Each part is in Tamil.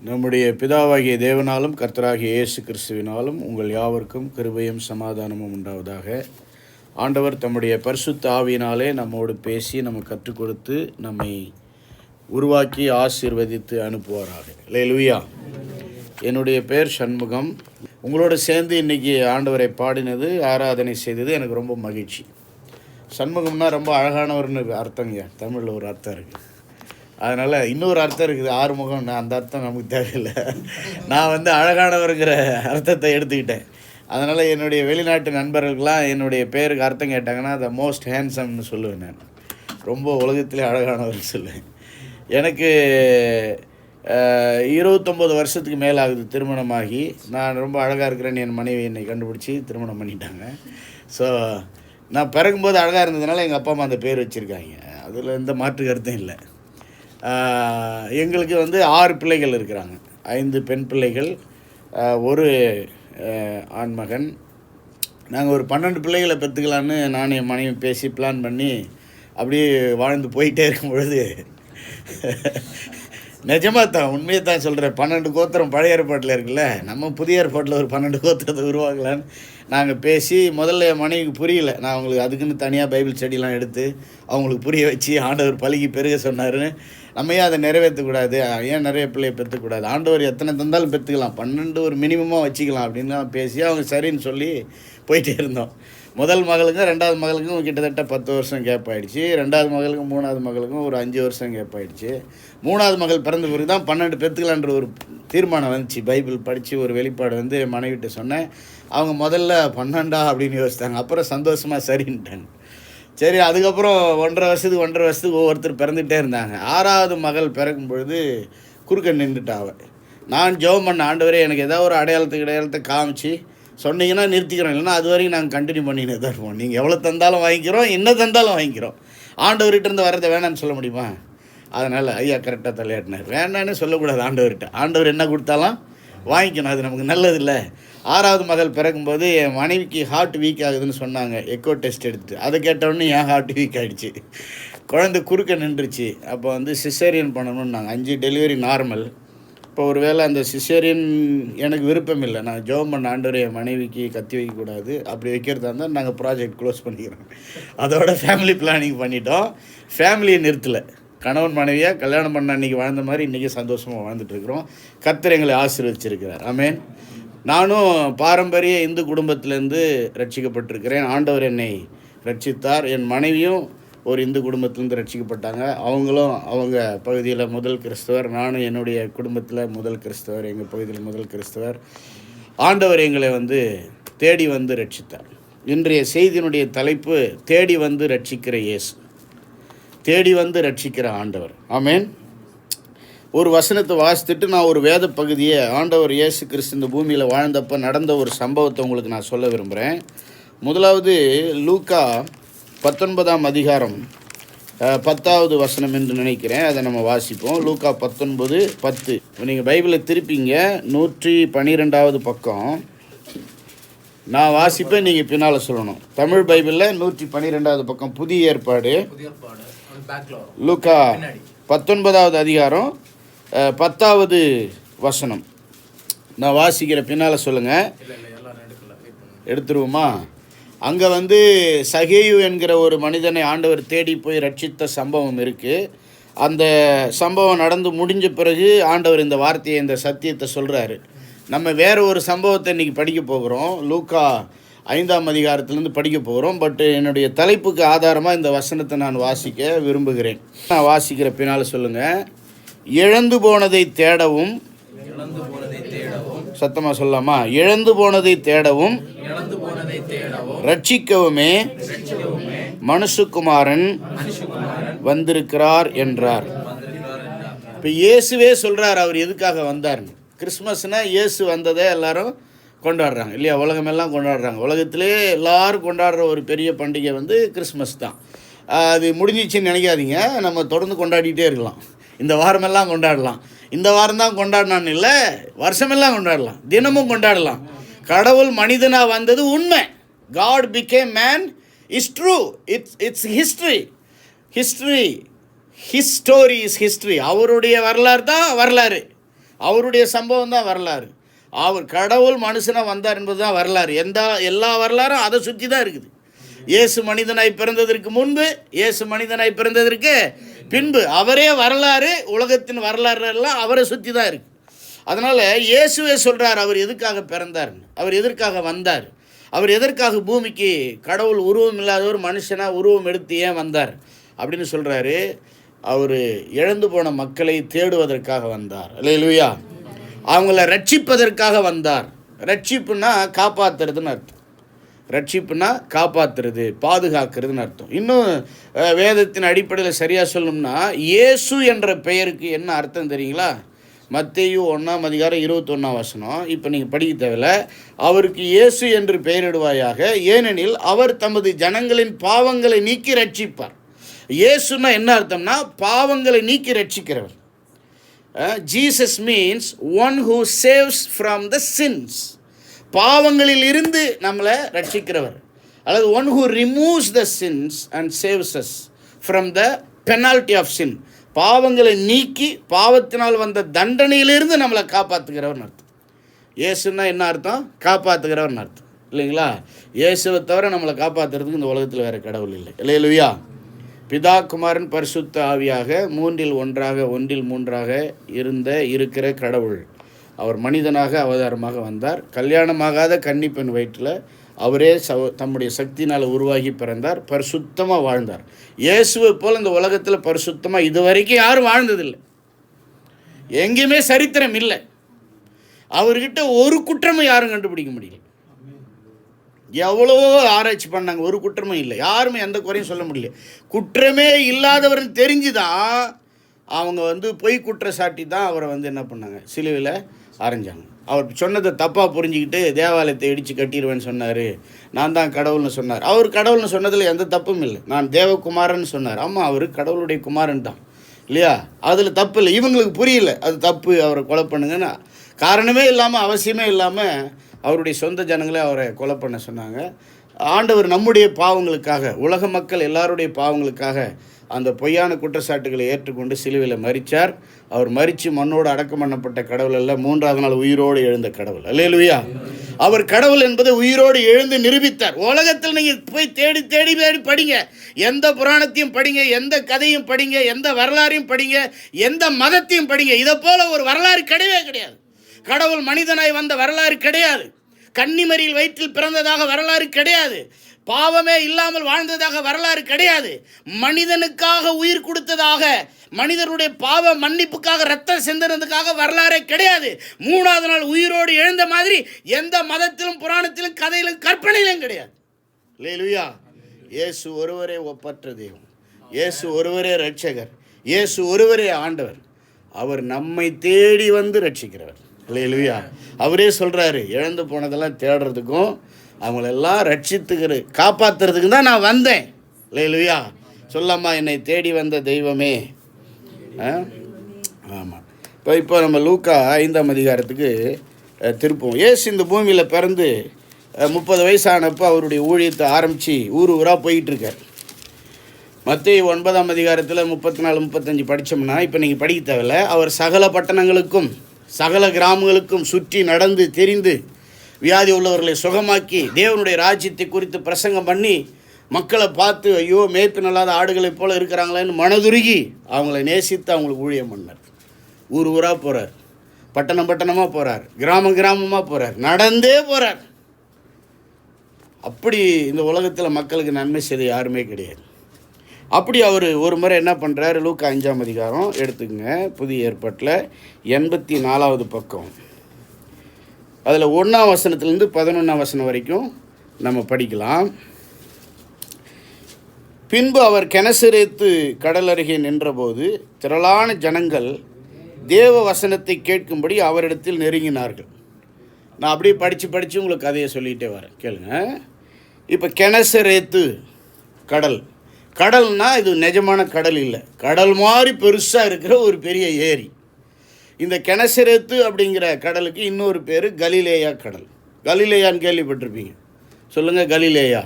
நம்முடைய பிதாவாகிய தேவனாலும் கர்த்தராகிய இயேசு கிறிஸ்துவினாலும் உங்கள் யாவருக்கும் கிருபையும் சமாதானமும் உண்டாவதாக. ஆண்டவர் தம்முடைய பரிசுத்த ஆவியினாலே நம்மோடு பேசி நமக்கு கற்றுக் கொடுத்து நம்மை உருவாக்கி ஆசீர்வதித்து அனுப்புவாராக. அல்லேலூயா. என்னுடைய பேர் சண்முகம். உங்களோடு சேர்ந்து இன்றைக்கி ஆண்டவரை பாடினது, ஆராதனை செய்தது எனக்கு ரொம்ப மகிழ்ச்சி. சண்முகம்னா ரொம்ப அழகானவர்னு அர்த்தங்க, தமிழில் ஒரு அர்த்தம் இருக்குது. அதனால் இன்னொரு அர்த்தம் இருக்குது, ஆறுமுகம். அந்த அர்த்தம் நமக்கு தேவையில்லை. நான் அழகானவருங்கிற அர்த்தத்தை எடுத்துக்கிட்டேன். அதனால் என்னுடைய வெளிநாட்டு நண்பர்களுக்கெலாம் என்னுடைய பேருக்கு அர்த்தம் கேட்டாங்கன்னா த மோஸ்ட் ஹேண்ட்ஸம்னு சொல்லுவேன். நான் ரொம்ப உலகத்திலே அழகானவர் சொல்லுவேன். எனக்கு 29 வருஷத்துக்கு மேலே ஆகுது திருமணமாகி. நான் ரொம்ப அழகாக இருக்கிறேன்னு என் மனைவி என்னை கண்டுபிடிச்சி திருமணம் பண்ணிட்டாங்க. ஸோ நான் பிறகும்போது அழகாக இருந்ததுனால எங்கள் அப்பா அம்மா அந்த பேர் வச்சுருக்காங்க. அதில் எந்த மாற்று கருத்தும் இல்லை. எங்களுக்கு 6 பிள்ளைகள் இருக்கிறாங்க. 5 பெண் பிள்ளைகள், ஒரு ஆண்மகன். நாங்கள் ஒரு 12 பிள்ளைகளை பெற்றுக்கலான்னு நான் என் மனைவி பேசி பிளான் பண்ணி அப்படியே வாழ்ந்து போயிட்டே இருக்கும் பொழுது நிஜமாக தான், உண்மையை தான் சொல்கிறேன், 12 கோத்திரம் பழைய ஏற்பாட்டில் இருக்குல்ல, நம்ம புதிய ஏற்பாட்டில் ஒரு 12 கோத்திரத்தை உருவாக்கலான்னு நாங்கள் பேசி, முதல்ல என் மனைவிக்கு புரியல. நான் அவங்களுக்கு அதுக்குன்னு தனியாக பைபிள் ஸ்டடிலாம் எடுத்து அவங்களுக்கு புரிய வச்சு ஆண்டவர் பழகி பெருக சொன்னார்னு, நம்ம ஏன் அதை நிறைவேற்றக்கூடாது, ஏன் நிறைய பிள்ளையை பெற்றுக்கூடாது, ஆண்டவர் எத்தனை தந்தாலும் பெற்றுக்கலாம், 12 ஒரு மினிமமாக வச்சுக்கலாம் அப்படின்லாம் பேசி அவங்க சரின்னு சொல்லி போயிட்டே இருந்தோம். முதல் மகளுக்கும் 2வது மகளுக்கும் கிட்டத்தட்ட 10 வருஷம் கேப் ஆகிடுச்சு. 2வது மகளுக்கும் 3வது மகளுக்கும் ஒரு 5 வருஷம் கேப் ஆகிடுச்சு. 3வது மகள் பிறந்த பிறகு தான் 12 பெற்றுக்கலான்ற ஒரு தீர்மானம் வந்துச்சு. பைபிள் படித்து ஒரு வெளிப்பாடு மனைவிட்டு சொன்னேன். அவங்க முதல்ல 12 அப்படின்னு யோசித்தாங்க. அப்புறம் சந்தோஷமாக சரின்ட்டாங்க. சரி, அதுக்கப்புறம் 1.5 வருஷத்துக்கு ஒவ்வொருத்தர் பிறந்துகிட்டே இருந்தாங்க. 6வது மகள் பிறக்கும் பொழுது குறுக்க நின்றுட்டாவ. நான் ஜெபம் பண்ண, ஆண்டவரே எனக்கு ஏதாவது ஒரு அடையாளத்தை காமிச்சு சொன்னீங்கன்னா நிறுத்திக்கிறோம், இல்லைன்னா அது வரைக்கும் நாங்கள் கண்டினியூ பண்ணினே தான் இருப்போம். நீங்கள் எவ்வளோ தந்தாலும் வாங்கிக்கிறோம், என்ன தந்தாலும் வாங்கிக்கிறோம். ஆண்டவர்கிட்ட இருந்து வரதை வேணான்னு சொல்ல முடியுமா? அதனால் ஐயா கரெக்டாக தலையாட்டினார். வேணான்னு சொல்லக்கூடாது ஆண்டவர்கிட்ட. ஆண்டவர் என்ன கொடுத்தாலும் வாங்கிக்கணும், அது நமக்கு நல்லது இல்லை. 6வது மகள் பிறக்கும்போது என் மனைவிக்கு ஹார்ட் வீக் ஆகுதுன்னு சொன்னாங்க. எக்கோ டெஸ்ட் எடுத்துட்டு அதை கேட்டவுடனே என் ஹார்ட் வீக் ஆகிடுச்சு. குழந்தை குறுக்க நின்றுச்சு. அப்போ சிசேரியன் பண்ணணும்னாங்க. 5 delivery normal. இப்போ ஒரு வேளை அந்த சிசேரியன் எனக்கு விருப்பம் இல்லை. நான் ஜெபம் பண்ண, ஆண்டவரே என் மனைவிக்கு கத்தி வைக்கக்கூடாது, அப்படி வைக்கிறதா இருந்தால் நாங்கள் ப்ராஜெக்ட் க்ளோஸ் பண்ணிக்கிறோம். அதோட ஃபேமிலி பிளானிங் பண்ணிட்டோம். ஃபேமிலியை நிறுத்தலை. கணவன் மனைவியாக கல்யாணம் பண்ண அன்றைக்கி வாழ்ந்த மாதிரி இன்றைக்கி சந்தோஷமாக வாழ்ந்துட்டுருக்குறோம். கர்த்தர் எங்களை ஆசீர்வதிச்சிருக்கிறார். ஆமென். நானும் பாரம்பரிய இந்து குடும்பத்திலேருந்து ரட்சிக்கப்பட்டிருக்கிறேன். ஆண்டவர் என்னை ரட்சித்தார். என் மனைவியும் ஒரு இந்து குடும்பத்திலேருந்து ரட்சிக்கப்பட்டாங்க. அவங்களும் அவங்க பகுதியில் முதல் கிறிஸ்தவர். நானும் என்னுடைய குடும்பத்தில் முதல் கிறிஸ்தவர், எங்கள் பகுதியில் முதல் கிறிஸ்தவர். ஆண்டவர் எங்களை தேடி ரட்சித்தார். இன்றைய செய்தியினுடைய தலைப்பு, தேடி ரட்சிக்கிற இயேசு, தேடி ரட்சிக்கிற ஆண்டவர். ஆமென். ஒரு வசனத்தை வாசித்துட்டு நான் ஒரு வேத பகுதியை, ஆண்டவர் இயேசு கிறிஸ்து இந்த பூமியில் வாழ்ந்தப்போ நடந்த ஒரு சம்பவத்தை உங்களுக்கு நான் சொல்ல விரும்புகிறேன். முதலாவது லூக்கா 19ஆம் அதிகாரம் 10வது வசனம் என்று நினைக்கிறேன். அதை நம்ம வாசிப்போம். லூக்கா 19:10. நீங்கள் பைபிளை திருப்பிங்க, 112வது பக்கம். நான் வாசிப்பேன், நீங்கள் பின்னால் சொல்லணும். தமிழ் பைபிளில் 112வது பக்கம், புதிய ஏற்பாடு. லூக்கா 19வது அதிகாரம் 10வது வசனம். நான் வாசிக்கிற பின்னால் சொல்லுங்கள். எடுத்துருவோமா? அங்கே சகேயு என்கிற ஒரு மனிதனை ஆண்டவர் தேடி போய் ரட்சித்த சம்பவம் இருக்குது. அந்த சம்பவம் நடந்து முடிஞ்ச பிறகு ஆண்டவர் இந்த வார்த்தையை, இந்த சத்தியத்தை சொல்கிறாரு. நம்ம வேறு ஒரு சம்பவத்தை இன்றைக்கி படிக்க போகிறோம். லூக்கா 5ஆம் அதிகாரத்துலேருந்து படிக்க போகிறோம். பட் என்னுடைய தலைப்புக்கு ஆதாரமாக இந்த வசனத்தை நான் வாசிக்க விரும்புகிறேன். நான் வாசிக்கிற பின்னால் சொல்லுங்கள். இழந்து போனதை தேடவும், சத்தமாக சொல்லலாமா? இழந்து போனதை தேடவும் ரட்சிக்கவுமே மனுஷகுமாரன் வந்திருக்கிறார் என்றார். இப்போ இயேசுவே சொல்கிறார் அவர் எதுக்காக வந்தார்னு. கிறிஸ்மஸ்னால் இயேசு வந்ததை எல்லாரும் கொண்டாடுறாங்க இல்லையா? உலகமெல்லாம் கொண்டாடுறாங்க. உலகத்திலே எல்லாரும் கொண்டாடுற ஒரு பெரிய பண்டிகை கிறிஸ்மஸ் தான். அது முடிஞ்சிச்சின்னு நினைக்காதீங்க. நம்ம தொடர்ந்து கொண்டாடிட்டே இருக்கலாம். இந்த வாரமெல்லாம் கொண்டாடலாம். இந்த வாரம் தான் கொண்டாடினான்னு இல்லை, வருஷமெல்லாம் கொண்டாடலாம், தினமும் கொண்டாடலாம். கடவுள் மனிதனாக வந்தது உண்மை. God became man is true. It's history. His story is history. அவருடைய வரலாறு தான் வரலாறு. அவருடைய சம்பவம் தான் வரலாறு. அவர் கடவுள் மனுஷனாக வந்தார் என்பது தான் வரலாறு. எல்லா வரலாறும் அதை சுற்றி தான் இருக்குது. இயேசு மனிதனாய் பிறந்ததற்கு முன்பு, இயேசு மனிதனாய் பிறந்ததற்கு பின்பு, அவரே வரலாறு. உலகத்தின் வரலாறு எல்லாம் அவரை சுற்றி தான் இருக்குது. அதனால் இயேசுவே சொல்கிறார் அவர் எதுக்காக பிறந்தார்னு, அவர் எதற்காக வந்தார், அவர் எதற்காக பூமிக்கு கடவுள் உருவம் இல்லாதவர் மனுஷனாக உருவம் எடுத்து ஏன் வந்தார் அப்படின்னு சொல்கிறாரு. அவர் இழந்து போன மக்களை தேடுவதற்காக வந்தார். அல்லேலூயா. அவங்கள ரட்சிப்பதற்காக வந்தார். ரட்சிப்புன்னா காப்பாற்றுறதுன்னு அர்த்தம். ரட்சிப்புனா காப்பாற்றுறது, பாதுகாக்கிறதுன்னு அர்த்தம். இன்னும் வேதத்தின் அடிப்படையில் சரியாக சொல்லணும்னா இயேசு என்ற பெயருக்கு என்ன அர்த்தம் தெரியுங்களா? மத்தேயு 1:21. இப்போ நீங்கள் படிக்க தேவையில்ல. அவருக்கு இயேசு என்று பெயரிடுவாயாக, ஏனெனில் அவர் தமது ஜனங்களின் பாவங்களை நீக்கி ரட்சிப்பார். இயேசுன்னா என்ன அர்த்தம்னா பாவங்களை நீக்கி ரட்சிக்கிறவர். Jesus means one who saves from the sins. பாவங்களில் இருந்து நம்மளை ரட்சிக்கிறவர். அல்லது one who removes the sins and saves us from the penalty of sin. பாவங்களை நீக்கி பாவத்தினால் வந்த தண்டனையிலிருந்து நம்மளை காப்பாற்றுகிறவர்னு அர்த்தம். இயேசுன்னா என்ன அர்த்தம்? காப்பாற்றுகிறவர்னு அர்த்தம், இல்லைங்களா? இயேசுவை தவிர நம்மளை காப்பாற்றுறதுக்கு இந்த உலகத்தில் வேறு கடவுள் இல்லை. அல்லேலூயா. பிதா, குமாரன், பரிசுத்த ஆவியாக ஒன்றில் மூன்றாக இருக்கிற கடவுள் அவர் மனிதனாக அவதாரமாக வந்தார். கல்யாணமாகாத கன்னிப்பெண் வயிற்றில் அவரே தம்முடைய சக்தினால் உருவாகி பிறந்தார். பரிசுத்தமாக வாழ்ந்தார். இயேசுவை போல் இந்த உலகத்தில் பரிசுத்தமாக இதுவரைக்கும் யாரும் வாழ்ந்ததில்லை. எங்கேயுமே சரித்திரம் இல்லை. அவர்கிட்ட ஒரு குற்றமும் யாரும் கண்டுபிடிக்க முடியல. எவ்வளவோ ஆராய்ச்சி பண்ணாங்க, ஒரு குற்றமும் இல்லை. யாருமே எந்த குறையும் சொல்ல முடியல. குற்றமே இல்லாதவர்னு தெரிஞ்சுதான் அவங்க பொய் குற்றச்சாட்டி தான் அவரை என்ன பண்ணாங்க, சிலுவையில் அரைஞ்சாங்க. அவர் சொன்னதை தப்பாக புரிஞ்சுக்கிட்டு தேவாலயத்தை இடித்து கட்டிடுவேன்னு சொன்னார். நான் தான் கடவுள்னு சொன்னார். அவர் கடவுள்னு சொன்னதில் எந்த தப்பும் இல்லை. நான் தேவகுமாரன் சொன்னார். ஆமாம், அவர் கடவுளுடைய குமாரன் தான், இல்லையா? அதில் தப்பு இல்லை. இவங்களுக்கு புரியல அது தப்பு, அவரை கொலை பண்ணுங்கன்னு. காரணமே இல்லாமல், அவசியமே இல்லாமல் அவருடைய சொந்த ஜனங்களே அவரை கொலை பண்ண சொன்னாங்க. ஆண்டவர் நம்முடைய பாவங்களுக்காக, உலக மக்கள் எல்லாருடைய பாவங்களுக்காக அந்த பொய்யான குற்றச்சாட்டுகளை ஏற்றுக்கொண்டு சிலுவையில் மரித்தார். அவர் மரித்து மண்ணோடு அடக்கம் பண்ணப்பட்ட கடவுள் அல்ல, 3ஆவது நாள் உயிரோடு எழுந்த கடவுள். அல்லேலூயா. அவர் கடவுள் என்பதை உயிரோடு எழுந்து நிரூபித்தார். உலகத்தில் நீங்கள் போய் தேடி தேடி தேடி படிங்க, எந்த புராணத்தையும் படிங்க, எந்த கதையும் படிங்க, எந்த வரலாறையும் படிங்க, எந்த மதத்தையும் படிங்க, இதை போல ஒரு வரலாறு கிடையவே கிடையாது. கடவுள் மனிதனாய் வந்த வரலாறு கிடையாது. கன்னிமரியில் வயிற்றில் பிறந்ததாக வரலாறு கிடையாது. பாவமே இல்லாமல் வாழ்ந்ததாக வரலாறு கிடையாது. மனிதனுக்காக உயிர் கொடுத்ததாக, மனிதனுடைய பாவ மன்னிப்புக்காக ரத்தம் சிந்தனதுக்காக வரலாறே கிடையாது. 3ஆவது நாள் உயிரோடு எழுந்த மாதிரி எந்த மதத்திலும், புராணத்திலும், கதையிலும், கற்பனையிலும் கிடையாது. அல்லேலூயா. இயேசு ஒருவரே ஒப்பற்ற தெய்வம். இயேசு ஒருவரே ரட்சகர். இயேசு ஒருவரே ஆண்டவர். அவர் நம்மை தேடி வந்து ரட்சிக்கிறவர். அல்லேலூயா. அவரே சொல்கிறாரு, இழந்து போனதெல்லாம் தேடுறதுக்கும் அவங்களெல்லாம் காப்பாற்றுறதுக்கு தான் நான் வந்தேன். அல்லேலூயா. சொல்லாமா, என்னை தேடி வந்த தெய்வமே. ஆமாம். இப்போ நம்ம லூக்கா 5ஆம் அதிகாரத்துக்கு திருப்போம். இயேசு இந்த பூமியில் பிறந்து 30 வயசானப்போ அவருடைய ஊழியத்தை ஆரம்பித்து ஊராக போயிட்டுருக்கார். மத்தேயு 9ஆம் அதிகாரத்தில் 34, 35 படித்தோம்னா, இப்போ நீங்கள் படிக்க தேவையில்லை. அவர் சகல பட்டணங்களுக்கும் சகல கிராமங்களுக்கும் சுற்றி நடந்து தெரிந்து வியாதி உள்ளவர்களை சுகமாக்கி தேவனுடைய ராஜ்யத்தை குறித்து பிரசங்கம் பண்ணி மக்களை பார்த்து, ஐயோ மேய்ப்பு நல்லாத ஆடுகளைப் போல் இருக்கிறாங்களேன்னு மனதுருகி அவங்கள நேசித்து அவங்களுக்கு ஊழியம் பண்ணார். ஊராக போகிறார், பட்டணமாக போகிறார், கிராமமாக போகிறார், நடந்தே போகிறார். அப்படி இந்த உலகத்தில் மக்களுக்கு நன்மை செய்த யாருமே கிடையாது. அப்படி அவர் ஒரு முறை என்ன பண்ணுறாரு, லூக்கா 5ஆம் அதிகாரம் எடுத்துக்கங்க, புதிய ஏற்பாட்டில் 84வது பக்கம். அதில் 1ஆம் வசனத்துலேருந்து 11ஆம் வசனம் வரைக்கும் நம்ம படிக்கலாம். பின்பு அவர் கெனசரேத்து கடல் அருகே நின்றபோது திரளான ஜனங்கள் தேவ வசனத்தை கேட்கும்படி அவரிடத்தில் நெருங்கினார்கள். நான் அப்படியே படித்து உங்களுக்கு கதையை சொல்லிகிட்டே வரேன், கேளுங்க. இப்போ கெனசரேத்து கடல்னால் இது நிஜமான கடல் இல்லை, கடல் மாதிரி பெருசாக இருக்கிற ஒரு பெரிய ஏரி. இந்த கெனசரேத்து அப்படிங்கிற கடலுக்கு இன்னொரு பேர் கலிலேயா கடல். கலிலேயான்னு கேள்விப்பட்டிருப்பீங்க, சொல்லுங்கள். கலிலேயா,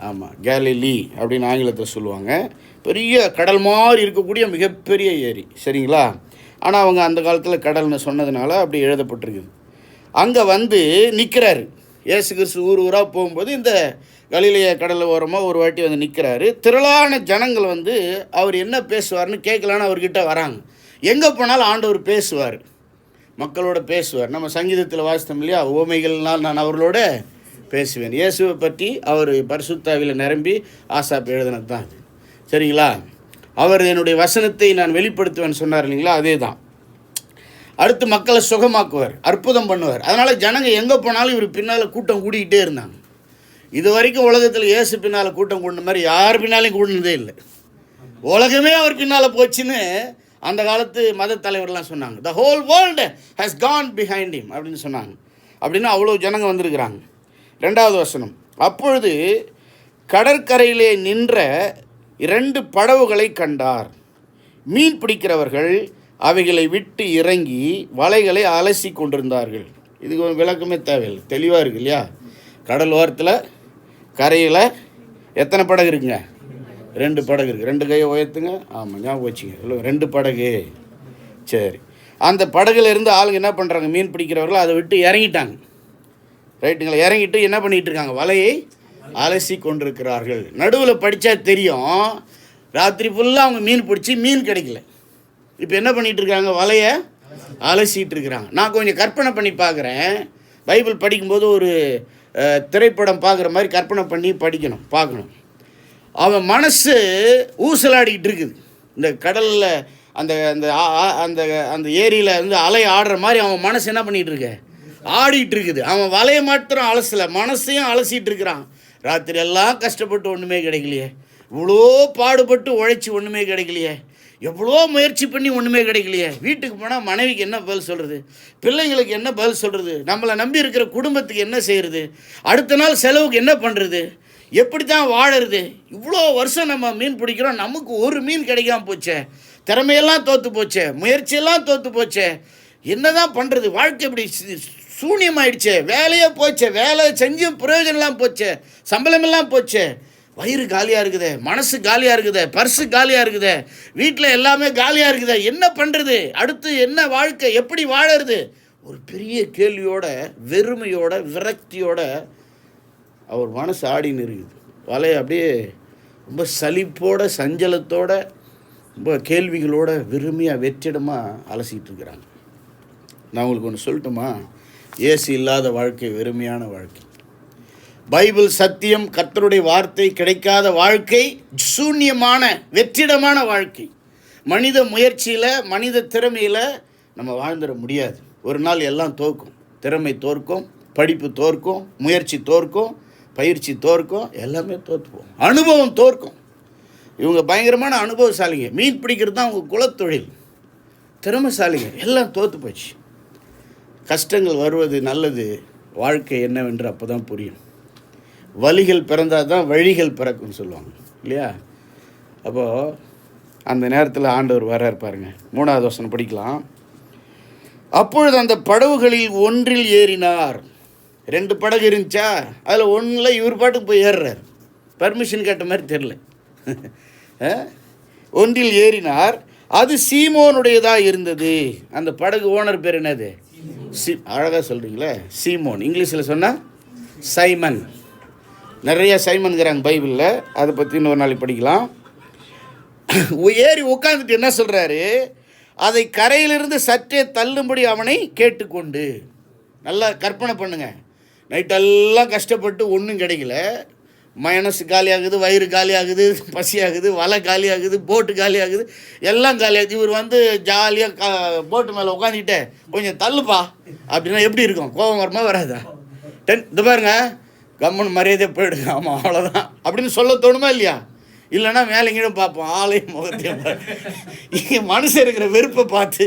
ஆமாம், கேலிலி அப்படின்னு ஆங்கிலத்தில் சொல்லுவாங்க. பெரிய கடல் மாதிரி இருக்கக்கூடிய மிகப்பெரிய ஏரி, சரிங்களா? ஆனால் அவங்க அந்த காலத்தில் கடல்னு சொன்னதுனால அப்படி எழுதப்பட்டிருக்குது. அங்கே வந்து நிற்கிறாரு இயேசு கிறிஸ்து. ஊர் ஊராக போகும்போது இந்த கலிலேய கடல் ஓரமாக ஒரு வாட்டி வந்து நிற்கிறாரு. திரளான ஜனங்கள் வந்து அவர் என்ன பேசுவார்னு கேட்கலான்னு அவர்கிட்ட வராங்க. எங்கே போனாலும் ஆண்டவர் பேசுவார், மக்களோட பேசுவார். நம்ம சங்கீதத்தில் வாசித்தோம் இல்லையா, உவமைகள்னால் நான் அவர்களோட பேசுவேன். இயேசுவை பற்றி அவர் பரிசுத்தாவியில் நிரம்பி ஆசாப் எழுதினது தான் அது. சரிங்களா? அவர் என்னுடைய வசனத்தை நான் வெளிப்படுத்துவேன்னு சொன்னார் இல்லைங்களா, அதே தான். அடுத்து மக்களை சுகமாக்குவார், அற்புதம் பண்ணுவார். அதனால் ஜனங்க எங்கே போனாலும் இவர் பின்னால் கூட்டம் கூடிக்கிட்டே இருந்தாங்க. இது வரைக்கும் உலகத்தில் இயேசு பின்னால் கூட்டம் கூடின மாதிரி யார் பின்னாலையும் கூடினதே இல்லை. உலகமே அவர் பின்னால் போச்சுன்னு அந்த காலத்து மத தலைவர்லாம் சொன்னாங்க. The whole world has Khan behind him அப்படின்னு சொன்னாங்க. அப்படின்னா அவ்வளோ ஜனங்க வந்திருக்கிறாங்க. 2வது வசனம், அப்பொழுது கடற்கரையிலே நின்ற 2 படவுகளை கண்டார். மீன் பிடிக்கிறவர்கள் அவைகளை விட்டு இறங்கி வலைகளை அலசி கொண்டிருந்தார்கள். இதுக்கு ஒரு விளக்கமே தேவையில்லை, தெளிவாக இருக்குது இல்லையா? கடல் ஓரத்தில் கரையில் எத்தனை படகு இருக்குங்க? 2 படகு இருக்குது. 2 கையை உயர்த்துங்க. ஆமாம், ஞாபகம் வச்சுங்க. இல்லை 2 படகு. சரி, அந்த படகுல இருந்து ஆளுங்க என்ன பண்ணுறாங்க? மீன் பிடிக்கிறவர்கள் அதை விட்டு இறங்கிட்டாங்க. ரைட்டுங்களா? இறங்கிட்டு என்ன பண்ணிகிட்டு இருக்காங்க? வலையை அலசி கொண்டிருக்கிறார்கள். நடுவில் படித்தா தெரியும், ராத்திரி ஃபுல்லாக அவங்க மீன் பிடிச்சி மீன் கிடைக்கல. இப்போ என்ன பண்ணிகிட்டு இருக்காங்க? வலையை அலசிட்டு இருக்கிறாங்க. நான் கொஞ்சம் கற்பனை பண்ணி பார்க்குறேன். பைபிள் படிக்கும்போது ஒரு திரைப்படம் பார்க்குற மாதிரி கற்பனை பண்ணி பார்க்கணும். அவன் மனசு ஊசலாடிக்கிட்டு இருக்குது. இந்த கடலில் அந்த அந்த அந்த அந்த ஏரியில் வந்து அலை ஆடுற மாதிரி அவன் மனசு என்ன பண்ணிகிட்டு இருக்க? ஆடிட்டு இருக்குது. அவன் வலையை மாத்திரம் அலசலை, மனசையும் அலசிட்டு இருக்கிறான். ராத்திரி எல்லாம் கஷ்டப்பட்டு ஒன்றுமே கிடைக்கலையே, இவ்வளோ பாடுபட்டு உழைச்சி ஒன்றுமே கிடைக்கலையே, எவ்வளோ முயற்சி பண்ணி ஒன்றுமே கிடைக்கலையே. வீட்டுக்கு போனால் மனைவிக்கு என்ன பதில் சொல்கிறது? பிள்ளைங்களுக்கு என்ன பதில் சொல்கிறது? நம்மளை நம்பி இருக்கிற குடும்பத்துக்கு என்ன செய்கிறது? அடுத்த நாள் செலவுக்கு என்ன பண்ணுறது? எப்படி தான் வாழறது? இவ்வளோ வருஷம் நம்ம மீன் பிடிக்கிறோம், நமக்கு ஒரு மீன் கிடைக்காம போச்சே, திறமையெல்லாம் தோற்று போச்சே, முயற்சியெல்லாம் தோற்று போச்சே, என்ன தான் பண்ணுறது? வாழ்க்கை இப்படி சூன்யமாயிடுச்சே, வேலையே போச்சே, வேலை செஞ்சும் பிரயோஜனம்லாம் போச்சே, சம்பளமெல்லாம் போச்சே, வயிறு காலியாக இருக்குதே, மனசு காலியாக இருக்குதே, பர்ஸு காலியாக இருக்குதே, வீட்டில் எல்லாமே காலியாக இருக்குதே, என்ன பண்ணுறது? அடுத்து என்ன வாழ்க்கை? எப்படி வாழறது? ஒரு பெரிய கேள்வியோட, வெறுமையோட, விரக்தியோட அவர் மனசு ஆடின்னு இருக்குது. வலையை அப்படியே ரொம்ப சலிப்போட, சஞ்சலத்தோட, ரொம்ப கேள்விகளோட, வெறுமையாக வெற்றிடமாக அலசிட்டு இருக்கிறாங்க. நான் உங்களுக்கு ஒன்று சொல்லட்டுமா? இயேசு இல்லாத வாழ்க்கை வெறுமையான வாழ்க்கை. பைபிள் சத்தியம், கர்த்தருடைய வார்த்தை கிடைக்காத வாழ்க்கை சூன்யமான வெற்றிடமான வாழ்க்கை. மனித முயற்சியில், மனித திறமையில் நம்ம வாழ்ந்துட முடியாது. ஒரு நாள் எல்லாம் தோற்கும். திறமை தோற்கும், படிப்பு தோற்கும், முயற்சி தோற்கும், பயிற்சி தோற்கும், எல்லாமே தோற்றுப்போம். அனுபவம் தோற்கும். இவங்க பயங்கரமான அனுபவசாலிங்க. மீன் பிடிக்கிறது தான் அவங்க குலத்தொழில். திறமைசாலிங்க. எல்லாம் தோற்று போச்சு. கஷ்டங்கள் வருவது நல்லது. வாழ்க்கை என்னவென்று அப்போ தான் புரியும். வழிகள் பிறந்தால் தான் வழிகள் பிறக்கும்னு சொல்லுவாங்க இல்லையா? அப்போது அந்த நேரத்தில் ஆண்டவர் வர்றார் பாருங்க. 3வது வசனம் படிக்கலாம். அப்பொழுது அந்த படகுகளில் ஒன்றில் ஏறினார். 2 படகு இருந்துச்சா, அதில் ஒன்றில் இவர் பாட்டுக்கு போய் ஏறுறார். பர்மிஷன் கேட்ட மாதிரி தெரில. ஒன்றில் ஏறினார். அது சீமோனுடையதாக இருந்தது. அந்த படகு ஓனர் பேர் என்னது? அழகாக சொல்கிறீங்களே, சீமோன். இங்கிலீஷில் சொன்னால் சைமன். நிறைய சைமன்கிறாங்க பைபிளில். அதை பற்றி இன்னொரு நாளைக்கு படிக்கலாம். ஏறி உட்காந்துட்டு என்ன சொல்கிறாரு? அதை கரையிலிருந்து சற்றே தள்ளும்படி அவனை கேட்டுக்கொண்டு. நல்லா கற்பனை பண்ணுங்க. நைட்டெல்லாம் கஷ்டப்பட்டு ஒன்றும் கிடைக்கல. மனசு காலியாகுது, வயிறு காலியாகுது, பசியாகுது, வலை காலியாகுது, போட்டு காலியாகுது, எல்லாம் காலியாகுது. இவர் வந்து ஜாலியாக போட்டு மேலே உட்காந்துக்கிட்டே கொஞ்சம் தள்ளுப்பா அப்படின்னா எப்படி இருக்கும்? கோபம் வருமா வராதா? இது பாருங்க, கம்மன் மரியாதை போயிடுங்க. ஆமாம், அவ்வளோதான் அப்படின்னு சொல்ல தோணுமா இல்லையா? இல்லைன்னா மேலே கீழும் பார்ப்போம், ஆளையும் முகத்தையும். இங்கே மனுஷன் இருக்கிற வெறுப்பை பார்த்து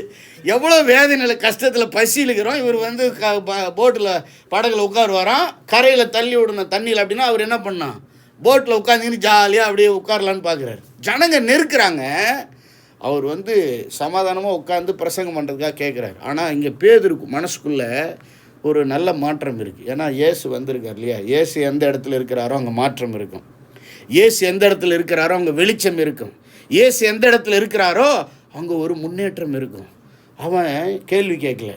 எவ்வளோ வேதனையில், கஷ்டத்தில், பசியில் இருக்கிறோம். இவர் வந்து போட்டில் படகுல உட்காருவாராம். கரையில் தள்ளி விடணும் தண்ணியில் அப்படின்னா அவர் என்ன பண்ணான்? போட்டில் உட்காந்துக்கின்னு ஜாலியாக அப்படியே உட்காரலான்னு பார்க்குறாரு. ஜனங்க நெருக்கிறாங்க. அவர் வந்து சமாதானமாக உட்காந்து பிரசங்கம் பண்ணுறதுக்காக கேட்குறாரு. ஆனால் இங்கே பேதுருக்கு மனசுக்குள்ளே ஒரு நல்ல மாற்றம் இருக்குது. ஏன்னா இயேசு வந்திருக்கார் இல்லையா? இயேசு எந்த இடத்துல இருக்கிறாரோ அங்கே மாற்றம் இருக்கும். இயேசு எந்த இடத்துல இருக்கிறாரோ அங்கே வெளிச்சம் இருக்கும். இயேசு எந்த இடத்துல இருக்கிறாரோ அங்கே ஒரு முன்னேற்றம் இருக்கும். அவன் கேள்வி கேட்கல,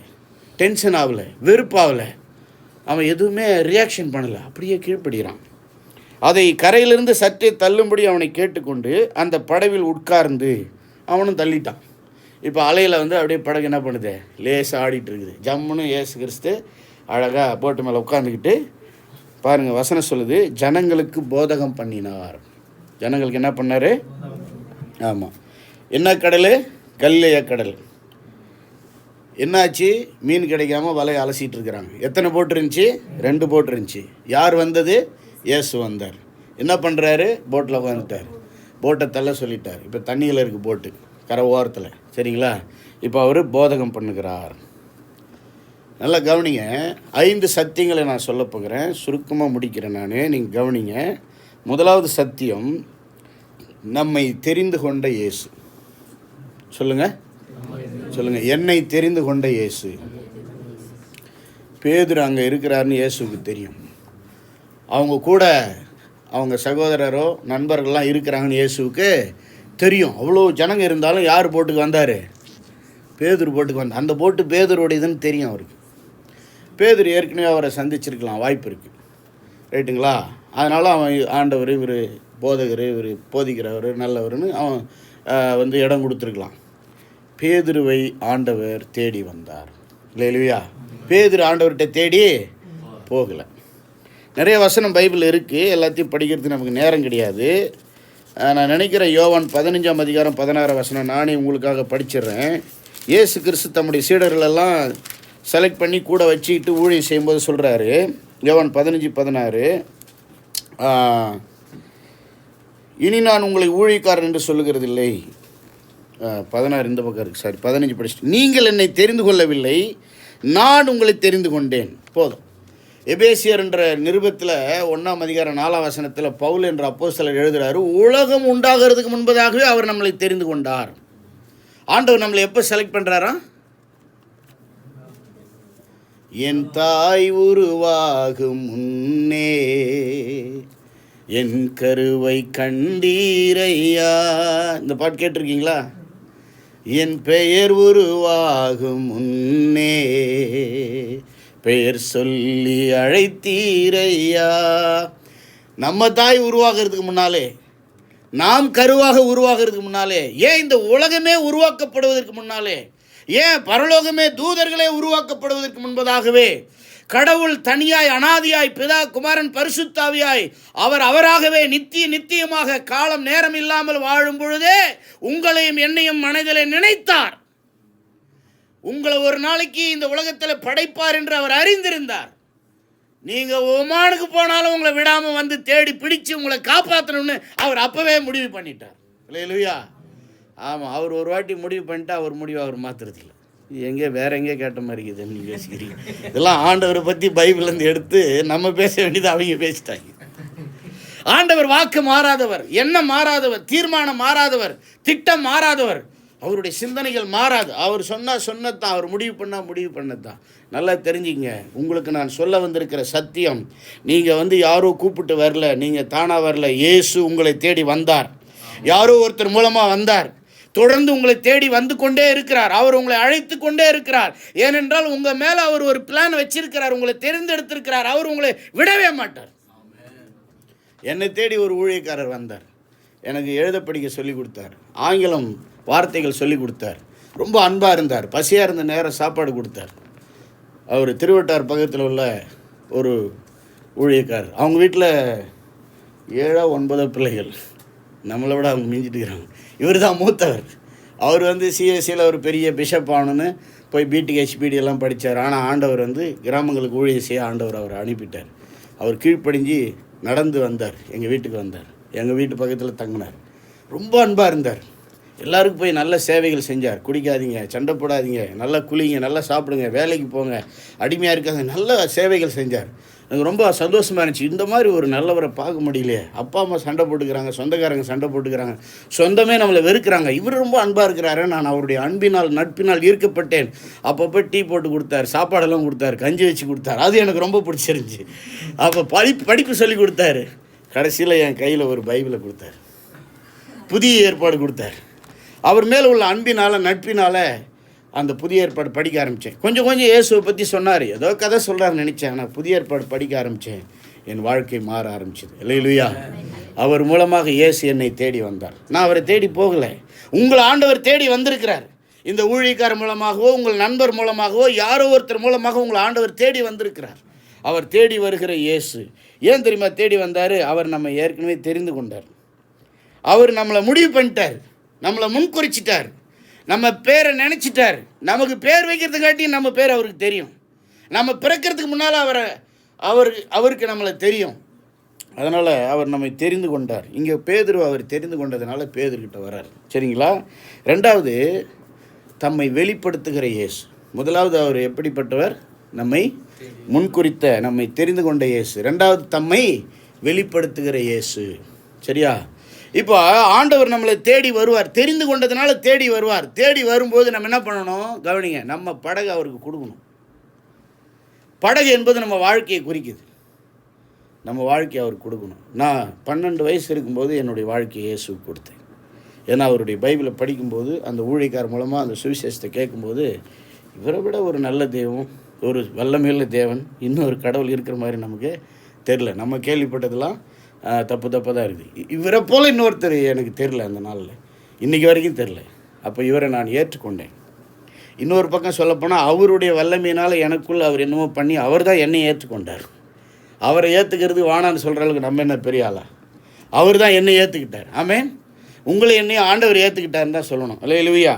டென்ஷன் ஆகலை, வெறுப்பாகலை, அவன் எதுவுமே ரியாக்ஷன் பண்ணலை, அப்படியே கீழ்ப்படுகிறான். அதை கரையிலிருந்து சற்றே தள்ளும்படி அவனை கேட்டுக்கொண்டு அந்த படவில் உட்கார்ந்து அவனும் தள்ளிட்டான். இப்போ அலையில் அப்படியே படகு என்ன பண்ணுது, லேசாக ஆடிட்டு இருக்குது. ஜம்முன்னு இயேசு கிறிஸ்து அழகாக போட்டு மேலே உட்காந்துக்கிட்டு பாருங்கள், வசனம் சொல்லுது, ஜனங்களுக்கு போதகம் பண்ணினார். ஜனங்களுக்கு என்ன பண்ணார்? ஆமாம். என்ன கடல்? கல்லேய கடல். என்னாச்சு? மீன் கிடைக்காம வலையை அலசிட்டு இருக்கிறாங்க. எத்தனை போட்டு இருந்துச்சு? 2 போட்டு இருந்துச்சு. யார் வந்தது? இயேசு வந்தார். என்ன பண்ணுறாரு? போட்டில் உட்காந்துட்டார். போட்டை தள்ள சொல்லிட்டார். இப்போ தண்ணியில் இருக்குது போட்டு, கரை ஓரத்தில். சரிங்களா? இப்போ அவர் போதகம் பண்ணுகிறார். நல்லா கவனிங்க. 5 சத்தியங்களை நான் சொல்ல போகிறேன், சுருக்கமாக முடிக்கிறேன் நான், நீங்கள் கவனிங்க. முதலாவது சத்தியம், நம்மை தெரிந்து கொண்ட இயேசு. சொல்லுங்கள், சொல்லுங்கள். என்னை தெரிந்து கொண்ட இயேசு. பேதுரு அங்கே இருக்கிறாருன்னு இயேசுக்கு தெரியும். அவங்க கூட அவங்க சகோதரரோ நண்பர்கள்லாம் இருக்கிறாங்கன்னு இயேசுவுக்கு தெரியும். அவ்வளோ ஜனங்க இருந்தாலும் யார் போட்டுக்கு வந்தார்? பேதுரு போட்டுக்கு வந்தார். அந்த போட்டு பேதுருடையதுன்னு தெரியும் அவருக்கு. பேதுரு ஏற்கனவே அவரை சந்திச்சிருக்கலாம், வாய்ப்பு இருக்குது. ரைட்டுங்களா? அதனால் அவன் ஆண்டவர், இவர் போதகர், இவர் போதிக்கிறவர், நல்லவர்னு அவன் இடம் கொடுத்துருக்கலாம். பேதுருவை ஆண்டவர் தேடி வந்தார். இல்லையா? பேதுரு ஆண்டவர்கிட்ட தேடி போகலை. நிறைய வசனம் பைபிள் இருக்குது, எல்லாத்தையும் படிக்கிறதுக்கு நமக்கு நேரம் கிடையாது. நான் நினைக்கிறேன் யோவான் 15ஆம் அதிகாரம் 16 வசனம் நானே உங்களுக்காக படிச்சிடுறேன். இயேசு கிறிஸ்து தம்முடைய சீடர்களெல்லாம் செலக்ட் பண்ணி கூட வச்சுக்கிட்டு ஊழியம் செய்யும்போது சொல்கிறாரு, யோவான் 15:16, இனி நான் உங்களை ஊழியக்காரன் என்று சொல்லுகிறதில்லை. 16 இந்த பக்கம் இருக்குது, சாரி 15 படிச்சுட்டு, நீங்கள் என்னை தெரிந்து கொள்ளவில்லை, நான் உங்களை தெரிந்து கொண்டேன். போதும். எபேசியர் என்ற நிருபத்தில் 1ஆம் அதிகாரம் 4ஆம் வசனத்தில் பவுல் என்ற அப்போஸ்தலர் எழுதுகிறாரு, உலகம் உண்டாகிறதுக்கு முன்பதாகவே அவர் நம்மளை தெரிந்து கொண்டார். ஆண்டவர் நம்மளை எப்போ செலக்ட் பண்ணுறாரா? என் தாய் உருவாகும் முன்னே என் கருவை கண்டீரையா. இந்த பாட்டு கேட்டிருக்கீங்களா? என் பெயர் உருவாகும் முன்னே பெயர் சொல்லி அழைத்தீரையா. நம்ம தாய் உருவாகிறதுக்கு முன்னாலே, நாம் கருவாக உருவாகிறதுக்கு முன்னாலே, ஏன் இந்த உலகமே உருவாக்கப்படுவதற்கு முன்னாலே, ஏன் பரலோகமே தூதர்களே உருவாக்கப்படுவதற்கு முன்பதாகவே கடவுள் தனியாய் அனாதியாய் பிதா குமாரன் பரிசுத்தாவியாய் அவராகவே நித்தியமாக காலம் நேரம் இல்லாமல் வாழும் பொழுதே உங்களையும் என்னையும் மனதிலே நினைத்தார். உங்களை ஒரு நாளைக்கு இந்த உலகத்தில் படைப்பார் என்று அவர் அறிந்திருந்தார். நீங்கள் ஒமானுக்கு போனாலும் உங்களை விடாமல் தேடி பிடிச்சு உங்களை காப்பாற்றணும்னு அவர் அப்போவே முடிவு பண்ணிட்டார். இல்லையா? ஆமாம். அவர் ஒரு வாட்டி முடிவு பண்ணிட்டா அவர் முடிவு அவர் மாற்றுறதில்லை. எங்கே வேற எங்கே கேட்ட மாதிரி இருக்குதுன்னு நீங்கள் யோசிக்கிறீங்க. இதெல்லாம் ஆண்டவரை பற்றி பைபிள்லேருந்து எடுத்து நம்ம பேச வேண்டியது அவங்க பேசிட்டாங்க. ஆண்டவர் வாக்கு மாறாதவர், எண்ணம் மாறாதவர், தீர்மானம் மாறாதவர், திட்டம் மாறாதவர், அவருடைய சிந்தனைகள் மாறாது. அவர் சொன்னதான், அவர் முடிவு பண்ணதான். நல்லா தெரிஞ்சுங்க. உங்களுக்கு நான் சொல்ல வந்திருக்கிற சத்தியம், நீங்கள் யாரோ கூப்பிட்டு வரல, நீங்கள் தானாக வரல. இயேசு உங்களை தேடி வந்தார். யாரோ ஒருத்தர் மூலமாக வந்தார். தொடர்ந்து உங்களை தேடி வந்து கொண்டே இருக்கிறார். அவர் உங்களை அழைத்து கொண்டே இருக்கிறார். ஏனென்றால் உங்கள் மேலே அவர் ஒரு பிளான் வச்சிருக்கிறார், உங்களை தேர்ந்தெடுத்திருக்கிறார். அவர் உங்களை விடவே மாட்டார். என்னை தேடி ஒரு ஊழியக்காரர் வந்தார். எனக்கு எழுத படிக்க சொல்லி கொடுத்தார், ஆங்கிலம் வார்த்தைகள் சொல்லி கொடுத்தார். ரொம்ப அன்பாக இருந்தார். பசியாக இருந்த நேரம் சாப்பாடு கொடுத்தார். அவர் திருவட்டார் பக்கத்தில் உள்ள ஒரு ஊழியக்காரர். அவங்க வீட்டில் 7 9 பிள்ளைகள், நம்மளை விட அவங்க மிஞ்சிட்டு இருக்கிறாங்க. இவர் தான் மூத்தவர். அவர் சிஎஸ்சியில் ஒரு பெரிய பிஷப் ஆகணுன்னு போய் பிடிக்கு ஹெச்பிடி எல்லாம் படித்தார். ஆனால் ஆண்டவர் கிராமங்களுக்கு ஊழியம் செய்ய ஆண்டவர் அவரை அனுப்பிட்டார். அவர் கீழ்ப்படிஞ்சு நடந்து வந்தார். எங்கள் வீட்டுக்கு வந்தார். எங்கள் வீட்டு பக்கத்தில் தங்கினார். ரொம்ப அன்பாக இருந்தார். எல்லாருக்கும் போய் நல்ல சேவைகள் செஞ்சார். குடிக்காதீங்க, சண்டை போடாதீங்க, நல்லா குளிங்க, நல்லா சாப்பிடுங்க, வேலைக்கு போங்க, அடிமையாக இருக்காங்க, நல்ல சேவைகள் செஞ்சார். எனக்கு ரொம்ப சந்தோஷமாக இருந்துச்சு. இந்த மாதிரி ஒரு நல்லவரை பார்க்க முடியலையே. அப்பா அம்மா சண்டை போட்டுக்கிறாங்க, சொந்தக்காரங்க சண்டை போட்டுக்கிறாங்க, சொந்தமே நம்மளை வெறுக்கிறாங்க, இவர் ரொம்ப அன்பாக இருக்கிறாரு. நான் அவருடைய அன்பினால் நட்பினால் ஈர்க்கப்பட்டேன். அப்பப்போ டீ போட்டு கொடுத்தார், சாப்பாடெல்லாம் கொடுத்தார், கஞ்சி வச்சு கொடுத்தார். அது எனக்கு ரொம்ப பிடிச்சிருந்துச்சி. அப்போ படிப்பு சொல்லி கொடுத்தாரு. கடைசியில் என் கையில் ஒரு பைபிளை கொடுத்தார், புதிய ஏற்பாடு கொடுத்தார். அவர் மேலே உள்ள அன்பினால் நட்பினால் அந்த புதிய ஏற்பாடு படிக்க ஆரம்பித்தேன். கொஞ்சம் கொஞ்சம் இயேசுவை பற்றி சொன்னார், ஏதோ கதை சொல்கிறாருன்னு நினச்சேன். ஆனால் புதிய ஏற்பாடு படிக்க ஆரம்பித்தேன், என் வாழ்க்கை மாற ஆரம்பிச்சது. அல்லேலூயா. அவர் மூலமாக இயேசு என்னை தேடி வந்தார். நான் அவரை தேடி போகலை, உங்கள் ஆண்டவர் தேடி வந்திருக்கிறார். இந்த ஊழியக்காரர் மூலமாகவோ உங்கள் நண்பர் மூலமாகவோ யாரோ ஒருத்தர் மூலமாக உங்கள் ஆண்டவர் தேடி வந்திருக்கிறார். அவர் தேடி வருகிற இயேசு ஏன் தெரியுமா தேடி வந்தார்? அவர் நம்ம ஏற்கனவே தெரிந்து கொண்டார். அவர் நம்மளை முடிவு பண்ணிட்டார், நம்மளை முன்குறிச்சிட்டார், நம்ம பேரை நினச்சிட்டார். நமக்கு பேர் வைக்கிறதுக்காட்டியும் நம்ம பேர் அவருக்கு தெரியும். நம்ம பிறக்கிறதுக்கு முன்னால் அவருக்கு நம்மளை தெரியும். அதனால் அவர் நம்மை தெரிந்து கொண்டார். இங்கே பேதுரு அவர் தெரிந்து கொண்டதுனால பேதுருக்கிட்ட வர்றார். சரிங்களா? ரெண்டாவது, தம்மை வெளிப்படுத்துகிற இயேசு. முதலாவது, அவர் எப்படிப்பட்டவர்? நம்மை முன்குறித்த, நம்மை தெரிந்து கொண்ட இயேசு. ரெண்டாவது, தம்மை வெளிப்படுத்துகிற இயேசு. சரியா? இப்போ ஆண்டவர் நம்மளை தேடி வருவார், தெரிந்து கொண்டதுனால தேடி வருவார். தேடி வரும்போது நம்ம என்ன பண்ணணும்? கவனிங்க, நம்ம படகு அவருக்கு கொடுக்கணும். படகு என்பது நம்ம வாழ்க்கையை குறிக்குது. நம்ம வாழ்க்கையை அவருக்கு கொடுக்கணும். நான் 12 வயசு இருக்கும்போது என்னுடைய வாழ்க்கையை இயேசுக்கு கொடுத்தேன். ஏன்னா அவருடைய பைபிளை படிக்கும்போது, அந்த ஊழியக்காரர் மூலமாக அந்த சுவிசேஷத்தை கேட்கும்போது, இவரை விட ஒரு நல்ல தெய்வம், ஒரு வல்லமையுள்ள தேவன், இன்னொரு கடவுள் இருக்கிற மாதிரி நமக்கு தெரில. நம்ம கேள்விப்பட்டதெல்லாம் தப்பாக தான் இருக்குது. இவரை போல் இன்னொருத்தர் எனக்கு தெரில, அந்த நாளில் இன்றைக்கி வரைக்கும் தெரில. அப்போ இவரை நான் ஏற்றுக்கொண்டேன். இன்னொரு பக்கம் சொல்லப்போனால், அவருடைய வல்லமையினால் எனக்குள்ள அவர் என்னமோ பண்ணி அவர் தான் என்னை ஏற்றுக்கொண்டார். அவரை ஏற்றுக்கிறது வானான்னு சொல்கிற அளவுக்கு நம்ம என்ன பெரிய ஆளா? அவர் தான் என்னை ஏற்றுக்கிட்டார். ஆமென். உங்களை என்னையும் ஆண்டவர் ஏற்றுக்கிட்டாருன்னு தான் சொல்லணும். அல்லேலூயா.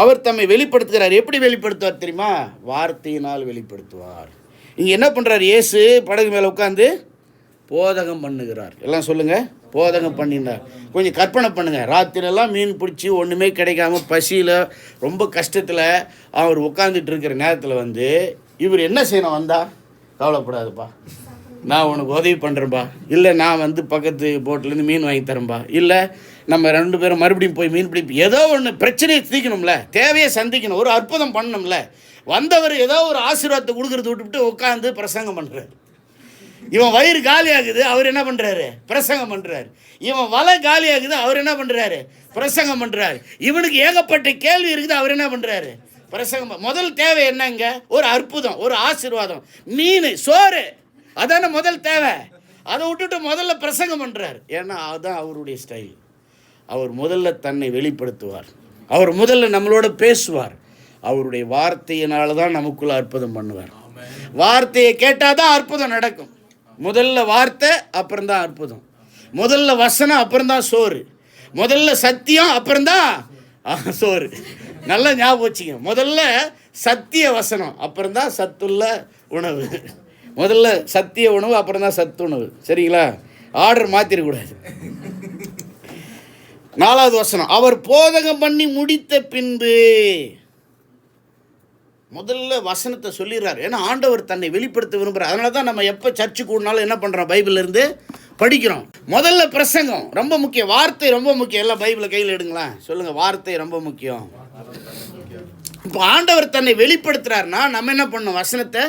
அவர் தம்மை வெளிப்படுத்துகிறார். எப்படி வெளிப்படுத்துவார் தெரியுமா? வார்த்தையினால் வெளிப்படுத்துவார். இங்கே என்ன பண்ணுறார்? இயேசு படகு மேலே உட்காந்து போதகம் பண்ணுகிறார். எல்லாம் சொல்லுங்கள், போதகம் பண்ணினார். கொஞ்சம் கற்பனை பண்ணுங்கள், ராத்திரெல்லாம் மீன் பிடிச்சி ஒன்றுமே கிடைக்காம பசியில் ரொம்ப கஷ்டத்தில் அவர் உட்காந்துட்டு இருக்கிற நேரத்தில் இவர் என்ன செய்யணும்? வந்தால் கவலைப்படாதுப்பா, நான் உனக்கு உதவி பண்ணுறேன்பா, இல்லை நான் பக்கத்து போட்லேருந்து மீன் வாங்கி தரேன்பா, இல்லை நம்ம 2 பேரும் மறுபடியும் போய் மீன் பிடிப்போம். ஏதோ ஒன்று பிரச்சனையை தீர்க்கணும்ல, தேவையை சந்திக்கணும், ஒரு அற்புதம் பண்ணணும்ல. வந்தவர் ஏதோ ஒரு ஆசீர்வாதத்தை கொடுக்கறது விட்டுவிட்டு உட்காந்து பிரசங்கம் பண்ணுறாரு. இவன் வயிறு காலியாகுது, அவர் என்ன பண்ணுறாரு? பிரசங்கம் பண்ணுறாரு. இவன் வலை காலியாகுது, அவர் என்ன பண்ணுறாரு? பிரசங்கம் பண்ணுறாரு. இவனுக்கு ஏகப்பட்ட கேள்வி இருக்குது, அவர் என்ன பண்ணுறாரு? பிரசங்கம். முதல் தேவை என்னங்க? ஒரு அற்புதம், ஒரு ஆசீர்வாதம், மீன், சோறு. அதான முதல் தேவை. அதை விட்டுட்டு முதல்ல பிரசங்கம் பண்ணுறார். ஏன்னா அதுதான் அவருடைய ஸ்டைல். அவர் முதல்ல தன்னை வெளிப்படுத்துவார். அவர் முதல்ல நம்மளோட பேசுவார். அவருடைய வார்த்தையினால தான் நமக்குள்ள அற்புதம் பண்ணுவார். வார்த்தையை கேட்டால் தான் அற்புதம் நடக்கும். முதல்ல வார்த்தை, அப்புறம்தான் அற்புதம். முதல்ல வசனம், அப்புறம்தான் சோறு. முதல்ல சத்தியம், அப்புறம்தான் சோறு. நல்லா ஞாபகம் வச்சுங்க. முதல்ல சத்திய வசனம், அப்புறம்தான் சத்துள்ள உணவு. முதல்ல சத்திய உணவு, அப்புறம்தான் சத்து உணவு. சரிங்களா? ஆர்டர் மாற்றிடக்கூடாது. 4வது வசனம், அவர் போதகம் பண்ணி முடித்த பின்பு. முதல்ல வசனத்தை சொல்லிடுறாரு. ஏன்னா ஆண்டவர் தன்னை வெளிப்படுத்த விரும்புகிறார். அதனால தான் நம்ம எப்போ சர்ச்சு கூடனாலும் என்ன பண்ணுறோம்? பைபிள்லேருந்து படிக்கிறோம். முதல்ல பிரசங்கம் ரொம்ப முக்கியம், வார்த்தை ரொம்ப முக்கியம். எல்லாம் பைபிளை கையில் எடுங்களேன், சொல்லுங்கள், வார்த்தை ரொம்ப முக்கியம். இப்போ ஆண்டவர் தன்னை வெளிப்படுத்துகிறாருன்னா நம்ம என்ன பண்ணணும்? வசனத்தை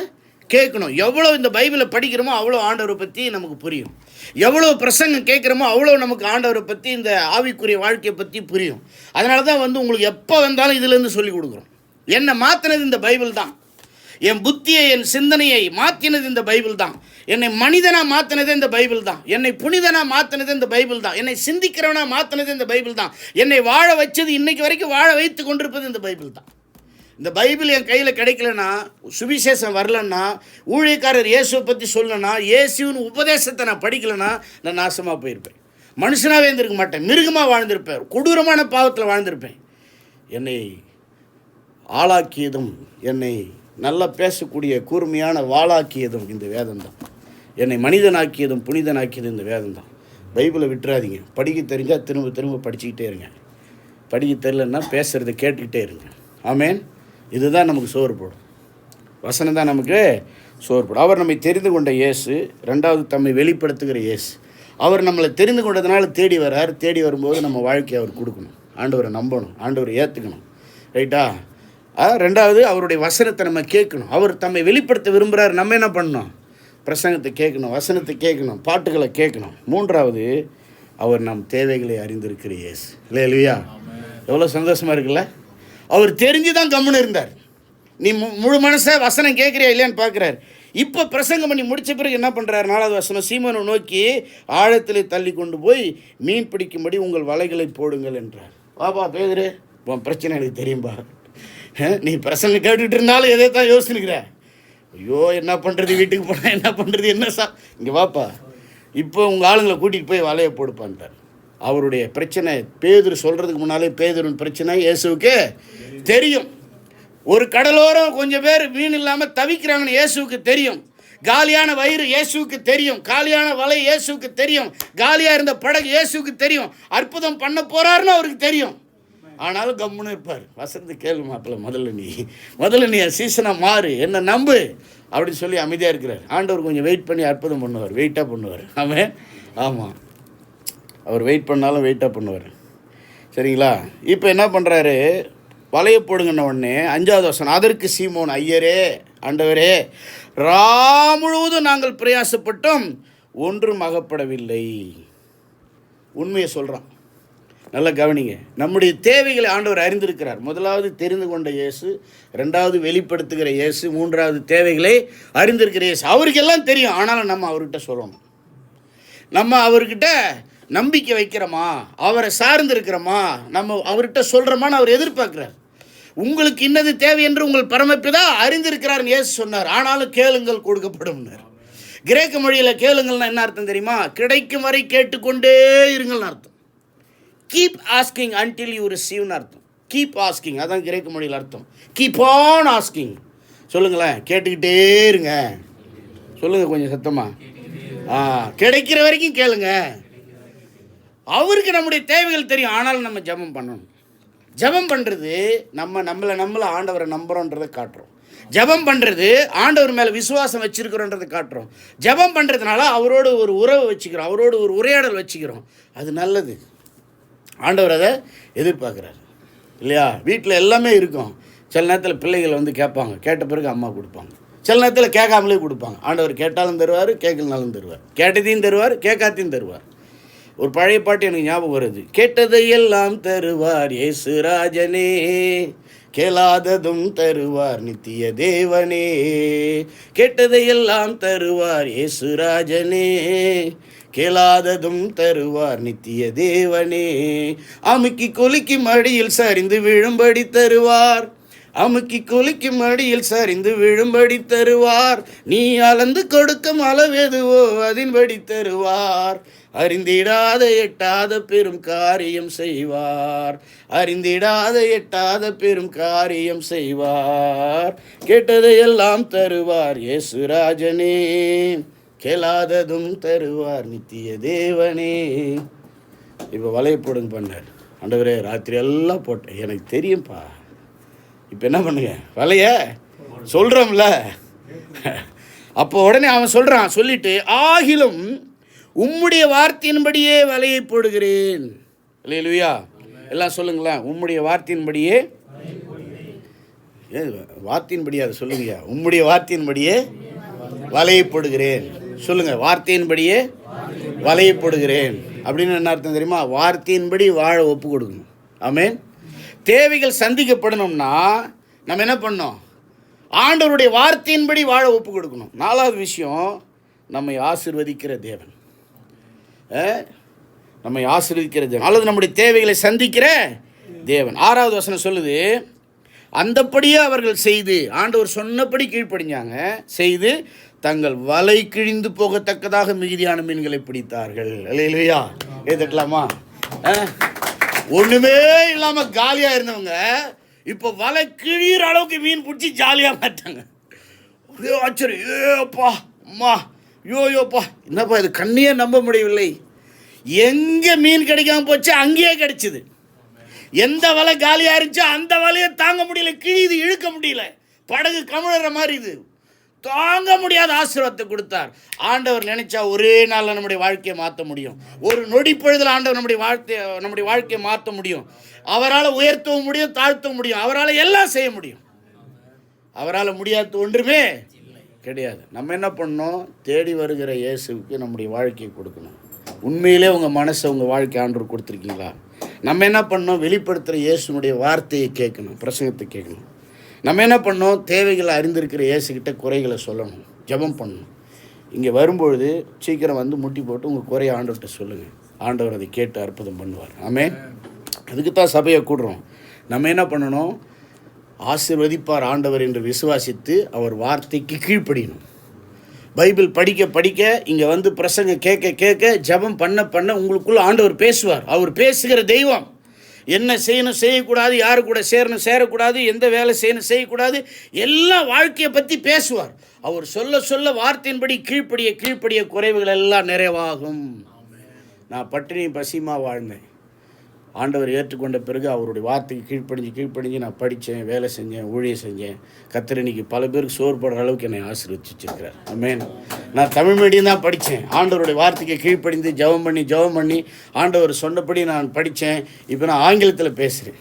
கேட்கணும். எவ்வளோ இந்த பைபிளை படிக்கிறோமோ அவ்வளோ ஆண்டவரை பற்றி நமக்கு புரியும். எவ்வளோ பிரசங்கம் கேட்குறோமோ அவ்வளோ நமக்கு ஆண்டவரை பற்றி, இந்த ஆவிக்குரிய வாழ்க்கையை பற்றி புரியும். அதனால தான் உங்களுக்கு எப்போ வந்தாலும் இதுலேருந்து சொல்லி கொடுக்குறோம். என்னை மாற்றினது இந்த பைபிள் தான். என் புத்தியை, என் சிந்தனையை மாற்றினது இந்த பைபிள் தான். என்னை மனிதனாக மாற்றினது இந்த பைபிள் தான். என்னை புனிதனாக மாற்றினது இந்த பைபிள் தான். என்னை சிந்திக்கிறவனாக மாற்றினது இந்த பைபிள் தான். என்னை வாழ வச்சது, இன்னைக்கு வரைக்கும் வாழ வைத்து கொண்டிருப்பது இந்த பைபிள் தான். இந்த பைபிள் என் கையில் கிடைக்கலன்னா, சுவிசேஷம் வரலன்னா, ஊழியக்காரர் இயேசுவை பற்றி சொல்லலைன்னா, இயேசுவின் உபதேசத்தை நான் படிக்கலைன்னா நான் நாசமாக போயிருப்பேன். மனுஷனாகவே இருந்திருக்க மாட்டேன், மிருகமாக வாழ்ந்திருப்பேன், கொடூரமான பாவத்தில் வாழ்ந்திருப்பேன். என்னை ஆளாக்கியதும், என்னை நல்லா பேசக்கூடிய கூர்மையான வாளாக்கியதும் இந்த வேதம் தான். என்னை மனிதனாக்கியதும் புனிதனாக்கியதும் இந்த வேதம் தான். பைபிளை விட்டுறாதீங்க. படிக்க தெரிஞ்சால் திரும்ப திரும்ப படிச்சுக்கிட்டே இருங்க. படிக்க தெரியலன்னா பேசுகிறத கேட்டுக்கிட்டே இருங்க. ஆமேன். இதுதான் நமக்கு சோறு போடும். வசனம் தான் நமக்கு சோறு போடும். அவர் நம்மை தெரிந்து கொண்ட இயேசு. ரெண்டாவது, தம்மை வெளிப்படுத்துகிற இயேசு. அவர் நம்மளை தெரிந்து கொண்டதுனால தேடி வர்றார். தேடி வரும்போது நம்ம வாழ்க்கையை அவர் கொடுக்கணும். ஆண்டவரை நம்பணும், ஆண்டவரை ஏற்றுக்கணும். ரைட்டா? ரெண்டாவது, அவருடைய வசனத்தை நம்ம கேட்கணும். அவர் தம்மை வெளிப்படுத்த விரும்புகிறார். நம்ம என்ன பண்ணணும்? பிரசங்கத்தை கேட்கணும், வசனத்தை கேட்கணும், பாட்டுகளை கேட்கணும். மூன்றாவது, அவர் நம் தேவைகளை அறிந்திருக்கிற இயேசு. இல்லையா? எவ்வளோ சந்தோஷமாக இருக்குல்ல? அவர் தெரிஞ்சு தான் கம்முன்னு இருந்தார். நீ முழு மனசை வசனம் கேட்குறியா இல்லையான்னு பார்க்குறாரு. இப்போ பிரசங்கம் பண்ணி முடித்த பிறகு என்ன பண்ணுறாரு? 4வது வசனம், சீமோனை நோக்கி ஆழத்தில் தள்ளி கொண்டு போய் மீன் பிடிக்கும்படி உங்கள் வலைகளை போடுங்கள் என்றார். வாப்பா பேதுரு, உன் பிரச்சனை எனக்கு தெரியும்பா. நீ பிரசங்கம் கேட்டுக்கிட்டு இருந்தாலும் எதை தான் யோசிச்சுக்கிற. ஐயோ என்ன பண்ணுறது, வீட்டுக்கு போனால் என்ன பண்ணுறது, என்ன இங்கே வாப்பா, இப்போ உங்கள் ஆளுங்களை கூட்டிகிட்டு போய் வலையை போடுப்பான்ட்டார். அவருடைய பிரச்சனை பேதுரு சொல்கிறதுக்கு முன்னாலே பேதுருவின் பிரச்சனை இயேசுவுக்கு தெரியும். ஒரு கடலோரம் கொஞ்சம் பேர் மீன் இல்லாமல் தவிக்கிறாங்கன்னு இயேசுவுக்கு தெரியும். காலியான வயிறு இயேசுவுக்கு தெரியும். காலியான வலை இயேசுவுக்கு தெரியும். காலியாக இருந்த படகு இயேசுவுக்கு தெரியும். அற்புதம் பண்ண போகிறாருன்னு அவருக்கு தெரியும். ஆனாலும் கம்முன்னு இருப்பார். வசந்து கேளு மாப்பிள்ள, முதல்ல நீ சீசனாக மாறு, என்ன நம்பு அப்படின்னு சொல்லி அமைதியாக இருக்கிறார். ஆண்டவர் கொஞ்சம் வெயிட் பண்ணி அற்புதம் பண்ணுவார், வெயிட்டாக பண்ணுவார். அவன் ஆமாம், அவர் வெயிட் பண்ணாலும் வெயிட்டாக பண்ணுவார். சரிங்களா? இப்போ என்ன பண்ணுறாரு? வலையை போடுங்கன்ன உடனே 5வது வசனம், அதற்கு சீமோன், ஐயரே, ஆண்டவரே, முழுவதும் நாங்கள் பிரயாசப்பட்டோம், ஒன்றும் அகப்படவில்லை. உண்மையை சொல்கிறான். நல்லா கவனிங்க. நம்முடைய தேவைகளை ஆண்டவர் அறிந்திருக்கிறார். முதலாவது தெரிந்து கொண்ட இயேசு, 2வது வெளிப்படுத்துகிற இயேசு, 3வது தேவைகளை அறிந்திருக்கிற இயேசு. அவருக்கு எல்லாம் தெரியும். ஆனாலும் நம்ம அவர்கிட்ட சொல்லணும். நம்ம அவர்கிட்ட நம்பிக்கை வைக்கிறோமா, அவரை சார்ந்து இருக்கிறோமா, நம்ம அவர்கிட்ட சொல்கிறோமான்னு அவர் எதிர்பார்க்குறார். உங்களுக்கு இன்னது தேவை என்று உங்கள் பரமபிதா அறிந்திருக்கிறார் இயேசு சொன்னார். ஆனாலும் கேளுங்கள் கொடுக்கப்படும்னார். கிரேக்க மொழியில் கேளுங்கள்னா என்ன அர்த்தம் தெரியுமா? கிடைக்கும் வரை கேட்டுக்கொண்டே இருங்கள்னு அர்த்தம். கீப் ஆஸ்கிங் அன்டில் யூ ரிசீவ்னு அர்த்தம். கீப் ஆஸ்கிங், அதான் கிரேக்க மொழியில் அர்த்தம். Keep on asking. சொல்லுங்களேன், கேட்டுக்கிட்டே இருங்க. சொல்லுங்கள் கொஞ்சம் சத்தமாக. கிடைக்கிற வரைக்கும் கேளுங்க. அவருக்கு நம்முடைய தேவைகள் தெரியும். ஆனாலும் நம்ம ஜெபம் பண்ணணும். ஜெபம் பண்ணுறது நம்மளை ஆண்டவரை நம்புகிறோன்றதை காட்டுறோம். ஜெபம் பண்ணுறது ஆண்டவர் மேலே விசுவாசம் வச்சுருக்கிறோன்றதை காட்டுறோம். ஜெபம் பண்ணுறதுனால அவரோடு ஒரு உறவை வச்சுக்கிறோம், அவரோடு ஒரு உரையாடல் வச்சுக்கிறோம். அது நல்லது. ஆண்டவர் அதை எதிர்பார்க்குறாரு இல்லையா? வீட்டில் எல்லாமே இருக்கும். சில நேரத்தில் பிள்ளைகள் வந்து கேட்பாங்க, கேட்ட பிறகு அம்மா கொடுப்பாங்க. சில நேரத்தில் கேட்காமலே கொடுப்பாங்க. ஆண்டவர் கேட்டாலும் தருவார், கேட்கலனாலும் தருவார். கேட்டதையும் தருவார், கேட்காத்தையும் தருவார். ஒரு பழைய பாட்டு எனக்கு ஞாபகம் வருது. கேட்டதையெல்லாம் தருவார் இயேசு ராஜனே, கேளாததும் தருவார் நித்திய தேவனே. கேட்டதையெல்லாம் தருவார் இயேசு ராஜனே, கேளாததும் தருவார் நித்திய தேவனே. அமுக்கி குலுக்கி மடியில் சரிந்து விழும்படி தருவார், அமுக்கி குலுக்கி மடியில் சரிந்து விழும்படி தருவார். நீ அளந்து கொடுக்கும் அளவெதுவோ அதன்படி தருவார். அறிந்திடாத எட்டாத பெரும் காரியம் செய்வார், அறிந்திடாத எட்டாத பெரும் காரியம் செய்வார். கேட்டதையெல்லாம் தருவார் இயேசு ராஜனே, கேளாததும் தருவார் நித்திய தேவனே. இப்போ வலையை போடுங்க பண்ணார். ஆண்டவரே, ராத்திரி எல்லாம் போட்டேன், எனக்கு தெரியும்ப்பா. இப்போ என்ன பண்ணுங்க? வலைய சொல்கிறோம்ல. அப்போ உடனே அவன் சொல்கிறான். சொல்லிட்டு, ஆகிலும் உம்முடைய வார்த்தையின்படியே வலையை போடுகிறேன். அல்லேலூயா. எல்லாம் சொல்லுங்களேன். உம்முடைய வார்த்தையின்படியே, வார்த்தையின்படியே அதை சொல்லுங்கய்யா. உம்முடைய வார்த்தையின்படியே வலையை போடுகிறேன். சொல்லுங்கள், வார்த்தையின்படியே வலையை போடுகிறேன் அப்படின்னு என்ன அர்த்தம் தெரியுமா? வார்த்தையின்படி வாழ ஒப்பு கொடுக்கணும். ஆமென். தேவைகள் சந்திக்கப்படணும்னா நம்ம என்ன பண்ணோம்? ஆண்டவருடைய வார்த்தையின்படி வாழ ஒப்பு கொடுக்கணும். 4வது விஷயம், நம்மை ஆசீர்வதிக்கிற தேவன். நம்மை ஆசீர்வதிக்கிற தேவன் அல்லது நம்முடைய தேவைகளை சந்திக்கிற தேவன். 6வது வசனம் சொல்லுது, அந்தப்படியே அவர்கள் செய்து, ஆண்டவர் சொன்னபடி கீழ்ப்படிஞ்சாங்க, செய்து தங்கள் வலை கிழிந்து போகத்தக்கதாக மிகுதியான மீன்களை பிடித்தார்கள். அல்லேலூயா. ஏத்துக்கலாமா? ஒன்றுமே இல்லாமல் காலியாக இருந்தவங்க இப்போ வலை கிழிகிற அளவுக்கு மீன் பிடிச்சி ஜாலியாக மாட்டாங்க. ஒரே ஆச்சரியம். ஏப்பா அம்மா, யோப்பா, என்னப்பா இது, கண்ணையே நம்ப முடியவில்லை. எங்கே மீன் கிடைக்காம போச்சு அங்கேயே கிடைச்சிது. எந்த வலை காலியாக இருந்துச்சோ அந்த வலையை தாங்க முடியல, கிழிது, இழுக்க முடியல, படகு கமுழுற மாதிரி இது. தாங்க முடியாத ஆசீர்வாதத்தை கொடுத்தார். ஆண்டவர் நினைச்சா ஒரே நாளில் நம்முடைய வாழ்க்கையை மாற்ற முடியும். ஒரு நொடி பொழுதில் ஆண்டவர் நம்முடைய வாழ்க்கையை மாற்ற முடியும். அவரால் உயர்த்தவும் முடியும், தாழ்த்தவும் முடியும். அவரால் எல்லாம் செய்ய முடியும். அவரால் முடியாத ஒன்றுமே கிடையாது. நம்ம என்ன பண்ணணும்? தேடி வருகிற இயேசுவுக்கு நம்முடைய வாழ்க்கையை கொடுக்கணும். உண்மையிலே உங்கள் மனசை, உங்கள் வாழ்க்கை ஆண்டவர் கொடுத்துருக்கீங்களா? நம்ம என்ன பண்ணோம்? வெளிப்படுத்துகிற இயேசுனுடைய வார்த்தையை கேட்கணும், பிரசங்கத்தை கேட்கணும். நம்ம என்ன பண்ணோம்? தேவைகளை அறிந்திருக்கிற இயேசுக்கிட்ட குறைகளை சொல்லணும், ஜெபம் பண்ணணும். இங்கே வரும்பொழுது சீக்கிரம் வந்து முட்டி போட்டு உங்கள் குறைய ஆண்டவர்கிட்ட சொல்லுங்கள். ஆண்டவர் அதை கேட்டு அற்புதம் பண்ணுவார். ஆமென். அதுக்கு தான் சபையை கூடுறோம். நம்ம என்ன பண்ணணும்? ஆசீர்வதிப்பார் ஆண்டவர் என்று விசுவாசித்து அவர் வார்த்தைக்கு கீழ்ப்படியணும். பைபிள் படிக்க படிக்க இங்கே வந்து பிரசங்க கேட்க கேட்க ஜெபம் பண்ண பண்ண உங்களுக்குள்ள ஆண்டவர் பேசுவார். அவர் பேசுகிற தெய்வம். என்ன செய்யணும் செய்யக்கூடாது, யாரு கூட சேரணும் சேரக்கூடாது, எந்த வேலை செய்யணும் செய்யக்கூடாது, எல்லா வாழ்க்கையை பற்றி பேசுவார். அவர் சொல்ல சொல்ல வார்த்தையின்படி கீழ்ப்படிய கீழ்ப்படிய குறைவுகள் எல்லாம் நிறைவாகும். நான் பட்டினி பசிமா வாழ்ந்தேன். ஆண்டவர் ஏற்றுக்கொண்ட பிறகு அவருடைய வார்த்தைக்கு கீழ்ப்படிஞ்சு நான் படித்தேன், வேலை செஞ்சேன், ஊழியம் செஞ்சேன். கர்த்தர் இன்னைக்கு பல பேருக்கு சோறு போடுற அளவுக்கு என்னை ஆசீர்வதிச்சிருக்கிறார். ஆமென். நான் தமிழ் மீடியம் தான் படித்தேன். ஆண்டவருடைய வார்த்தைக்கு கீழ்ப்படிந்து ஜெபம் பண்ணி ஆண்டவர் சொன்னபடி நான் படித்தேன். இப்போ நான் ஆங்கிலத்தில் பேசுகிறேன்.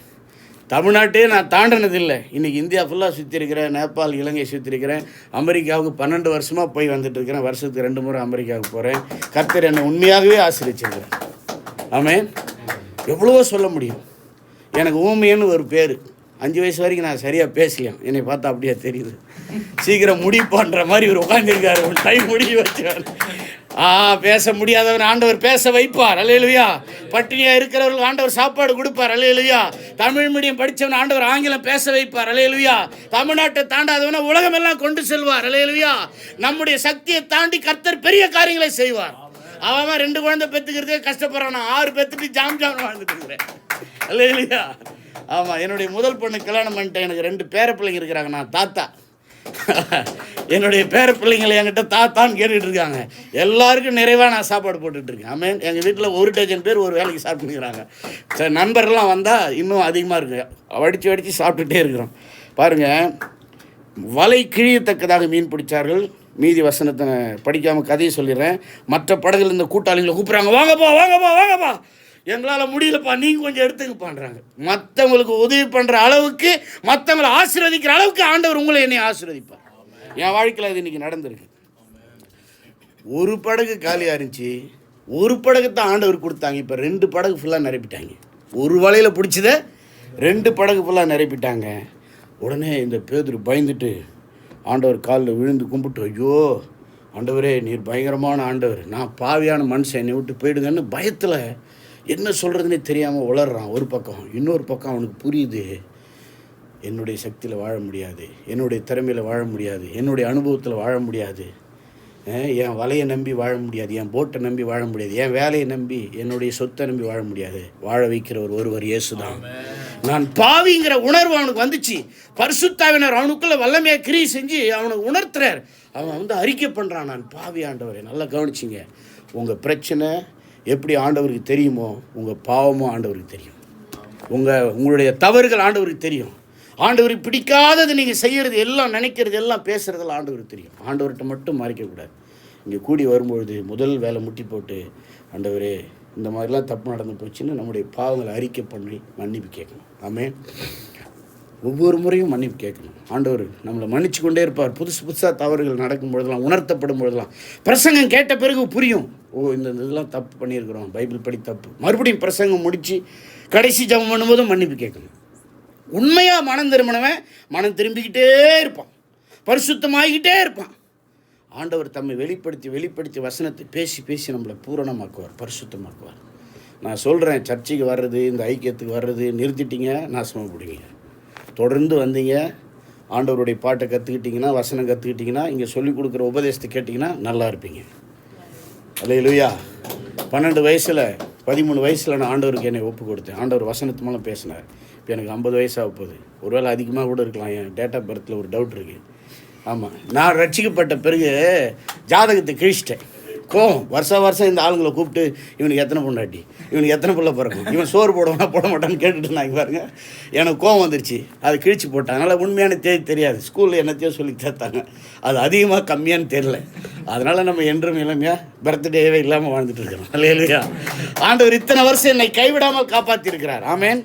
தமிழ்நாட்டையே நான் தாண்டினதில்லை. இன்றைக்கி இந்தியா ஃபுல்லாக சுற்றிருக்கிறேன், நேபாள், இலங்கை சுற்றிருக்கிறேன். அமெரிக்காவுக்கு 12 வருஷமாக போய் வந்துட்டுருக்கிறேன். வருஷத்துக்கு 2 முறை அமெரிக்காவுக்கு போகிறேன். கர்த்தர் என்னை உண்மையாகவே ஆசீர்வதிச்சிருக்கிறார். ஆமென். எவ்வளவோ சொல்ல முடியும். எனக்கு ஊமையன்னு ஒரு பேர். 5 வயசு வரைக்கும் நான் சரியாக பேசலையாம். என்னை பார்த்தா அப்படியே தெரியுது. சீக்கிரம் முடிப்பான்ற மாதிரி ஒரு உட்காந்துருக்காரு. ஒரு டைம் முடிவு வச்சார். பேச முடியாதவர் ஆண்டவர் பேச வைப்பார். அல்லேலூயா. பட்டினியாக இருக்கிறவர்கள் ஆண்டவர் சாப்பாடு கொடுப்பார். அல்லேலூயா. தமிழ் மீடியம் படித்தவன் ஆண்டவர் ஆங்கிலம் பேச வைப்பார். அல்லேலூயா. தமிழ்நாட்டை தாண்டாதவனை உலகமெல்லாம் கொண்டு செல்வார். அல்லேலூயா. நம்முடைய சக்தியை தாண்டி கர்த்தர் பெரிய காரியங்களை செய்வார். அவன் 2 குழந்தை பெற்றுக்கிறதே கஷ்டப்படுறான். நான் 6 பெற்றுட்டு ஜாம் வாழ்ந்துட்டு இருக்கிறேன். அல்லேலூயா. ஆமாம், என்னுடைய முதல் பொண்ணு கல்யாணம் பண்ணிட்டேன். எனக்கு 2 பேர பிள்ளைங்க இருக்கிறாங்க. நான் தாத்தா. என்னுடைய பேர பிள்ளைங்களை என்கிட்ட தாத்தான்னு கேட்டுட்டு இருக்காங்க. எல்லாருக்கும் நிறைவாக நான் சாப்பாடு போட்டுட்ருக்கேன். ஆமென். எங்கள் வீட்டில் 1 டஜன் பேர் ஒரு வேலைக்கு சாப்பிட்டுக்கிறாங்க. சரி, நண்பர்லாம் வந்தால் இன்னும் அதிகமாக இருக்குது. வடித்து சாப்பிட்டுட்டே இருக்கிறோம். பாருங்கள், வலை கிழியத்தக்கதாக மீன் பிடிச்சார்கள். மீதி வசனத்தை படிக்காமல் கதையை சொல்லிடுறேன். மற்ற படகுல இந்த கூட்டாளிகளை கூப்பிட்றாங்க, வாங்கப்பா, எங்களால் முடியலப்பா, நீங்கள் கொஞ்சம் எடுத்துக்கப்பான்றாங்க. மற்றவங்களுக்கு உதவி பண்ணுற அளவுக்கு, மற்றவங்களை ஆசீர்வதிக்கிற அளவுக்கு ஆண்டவர் உங்களை என்னை ஆசீர்வதிப்பார். என் வாழ்க்கையில் அது இன்றைக்கி நடந்திருக்கு. ஒரு படகு காலியாக இருந்துச்சு, ஒரு படகு தான் ஆண்டவர் கொடுத்தாங்க. இப்போ 2 படகு ஃபுல்லாக நிரப்பிட்டாங்க. ஒரு வலையில் பிடிச்சதை 2 படகு ஃபுல்லாக நிரப்பிட்டாங்க. உடனே இந்த பேதுரு பயந்துட்டு ஆண்டவர் காலில் விழுந்து கும்பிட்டு, ஐயோ ஆண்டவரே, நீர் பயங்கரமான ஆண்டவர், நான் பாவியான மனுஷன், என்னை விட்டு போயிடுங்கன்னு பயத்தில் என்ன சொல்கிறதுனே தெரியாமல் உளறான். ஒரு பக்கம். இன்னொரு பக்கம் அவனுக்கு புரியுது, என்னுடைய சக்தியில் வாழ முடியாது, என்னுடைய திறமையில் வாழ முடியாது, என்னுடைய அனுபவத்தில் வாழ முடியாது, என் வலையை நம்பி வாழ முடியாது, என் போட்டை நம்பி வாழ முடியாது, என் வேலையை நம்பி, என்னுடைய சொத்தை நம்பி வாழ முடியாது. வாழ வைக்கிறவர் ஒருவர் இயேசுதான். நான் பாவிங்கிற உணர்வு அவனுக்கு வந்துச்சு. பரிசுத்தாவினர் அவனுக்குள்ள வல்லமையாக கிரியை செஞ்சு அவனுக்கு உணர்த்துறார். அவன் அறிக்கை பண்ணுறான், நான் பாவி ஆண்டவரே. நல்லா கவனிச்சிங்க. உங்கள் பிரச்சனை எப்படி ஆண்டவருக்கு தெரியுமோ, உங்கள் பாவமும் ஆண்டவருக்கு தெரியும். உங்களுடைய தவறுகள் ஆண்டவருக்கு தெரியும். ஆண்டவருக்கு பிடிக்காதது நீங்கள் செய்கிறது எல்லாம், நினைக்கிறது எல்லாம், பேசுகிறதெல்லாம் ஆண்டவருக்கு தெரியும். ஆண்டவர்கிட்ட மட்டும் மறைக்கக்கூடாது. இங்கே கூடி வரும்பொழுது முதல் வேலை முட்டி போட்டு, ஆண்டவரே இந்த மாதிரிலாம் தப்பு நடந்து போச்சுன்னு நம்முடைய பாவங்களை அறிக்கை பண்ணி மன்னிப்பு கேட்கணும். ஆமென். ஒவ்வொரு முறையும் மன்னிப்பு கேட்கணும். ஆண்டவர் நம்மளை மன்னிச்சு கொண்டே இருப்பார். புதுசாக தவறுகள் நடக்கும் பொழுதெல்லாம், உணர்த்தப்படும் பொழுதெல்லாம், பிரசங்கம் கேட்ட பிறகு புரியும், இந்த இதெல்லாம் தப்பு பண்ணியிருக்கிறோம், பைபிள் படி தப்பு. மறுபடியும் பிரசங்கம் முடித்து கடைசி ஜெபம் பண்ணும்போதும் மன்னிப்பு கேட்கணும். உண்மையாக மனம் திரும்பினவன் மனம் திரும்பிக்கிட்டே இருப்பான், பரிசுத்தமாகிக்கிட்டே இருப்பான். ஆண்டவர் தம்மை வெளிப்படுத்தி வசனத்தை பேசி நம்மளை பூரணமாக்குவார், பரிசுத்தமாக்குவார். நான் சொல்கிறேன், சர்ச்சைக்கு வர்றது, இந்த ஐக்கியத்துக்கு வர்றது நிறுத்திட்டீங்க, நாசமாக போடுவீங்க. தொடர்ந்து வந்தீங்க, ஆண்டவருடைய பாட்டை கற்றுக்கிட்டிங்கன்னா, வசனம் கற்றுக்கிட்டிங்கன்னா, இங்கே சொல்லிக் கொடுக்குற உபதேசத்தை கேட்டிங்கன்னா நல்லா இருப்பீங்க. அல்லேலூயா. 12 வயசில் 13 வயசில் நான் ஆண்டவருக்கு என்னை ஒப்பு கொடுத்தேன். ஆண்டவர் வசனத்து மூலம் பேசினார். இப்போ எனக்கு 50 வயசாக போகுது. ஒருவேளை அதிகமாக கூட இருக்கலாம். என் டேட் ஆஃப் பர்த்தில் ஒரு டவுட் இருக்குது. ஆமாம், நான் ரட்சிக்கப்பட்ட பிறகு ஜாதகத்தை கிழிச்சிட்டேன். கோவம் வருஷம் இந்த ஆளுங்களை கூப்பிட்டு, இவனுக்கு எத்தனை பொண்டாட்டி, இவனுக்கு எத்தனை பிள்ளை பிறக்கும், இவன் சோறு போடுவானா போட மாட்டான்னு கேட்டுட்டு இருந்தாங்க பாருங்க. எனக்கு கோவம் வந்துருச்சு, அது கிழிச்சு போட்டாங்க. அதனால் உண்மையான தேதி தெரியாது. ஸ்கூலில் என்னத்தையோ சொல்லி சேர்த்தாங்க, அது அதிகமாக கம்மியான்னு தெரில. அதனால் நம்ம என்றும் இளமையாக பர்த்டேவே இல்லாமல் வாழ்ந்துட்டு இருக்கிறோம். அல்லேலூயா. ஆண்டவர் இத்தனை வருஷம் என்னை கைவிடாமல் காப்பாற்றிருக்கிறார். ஆமென்.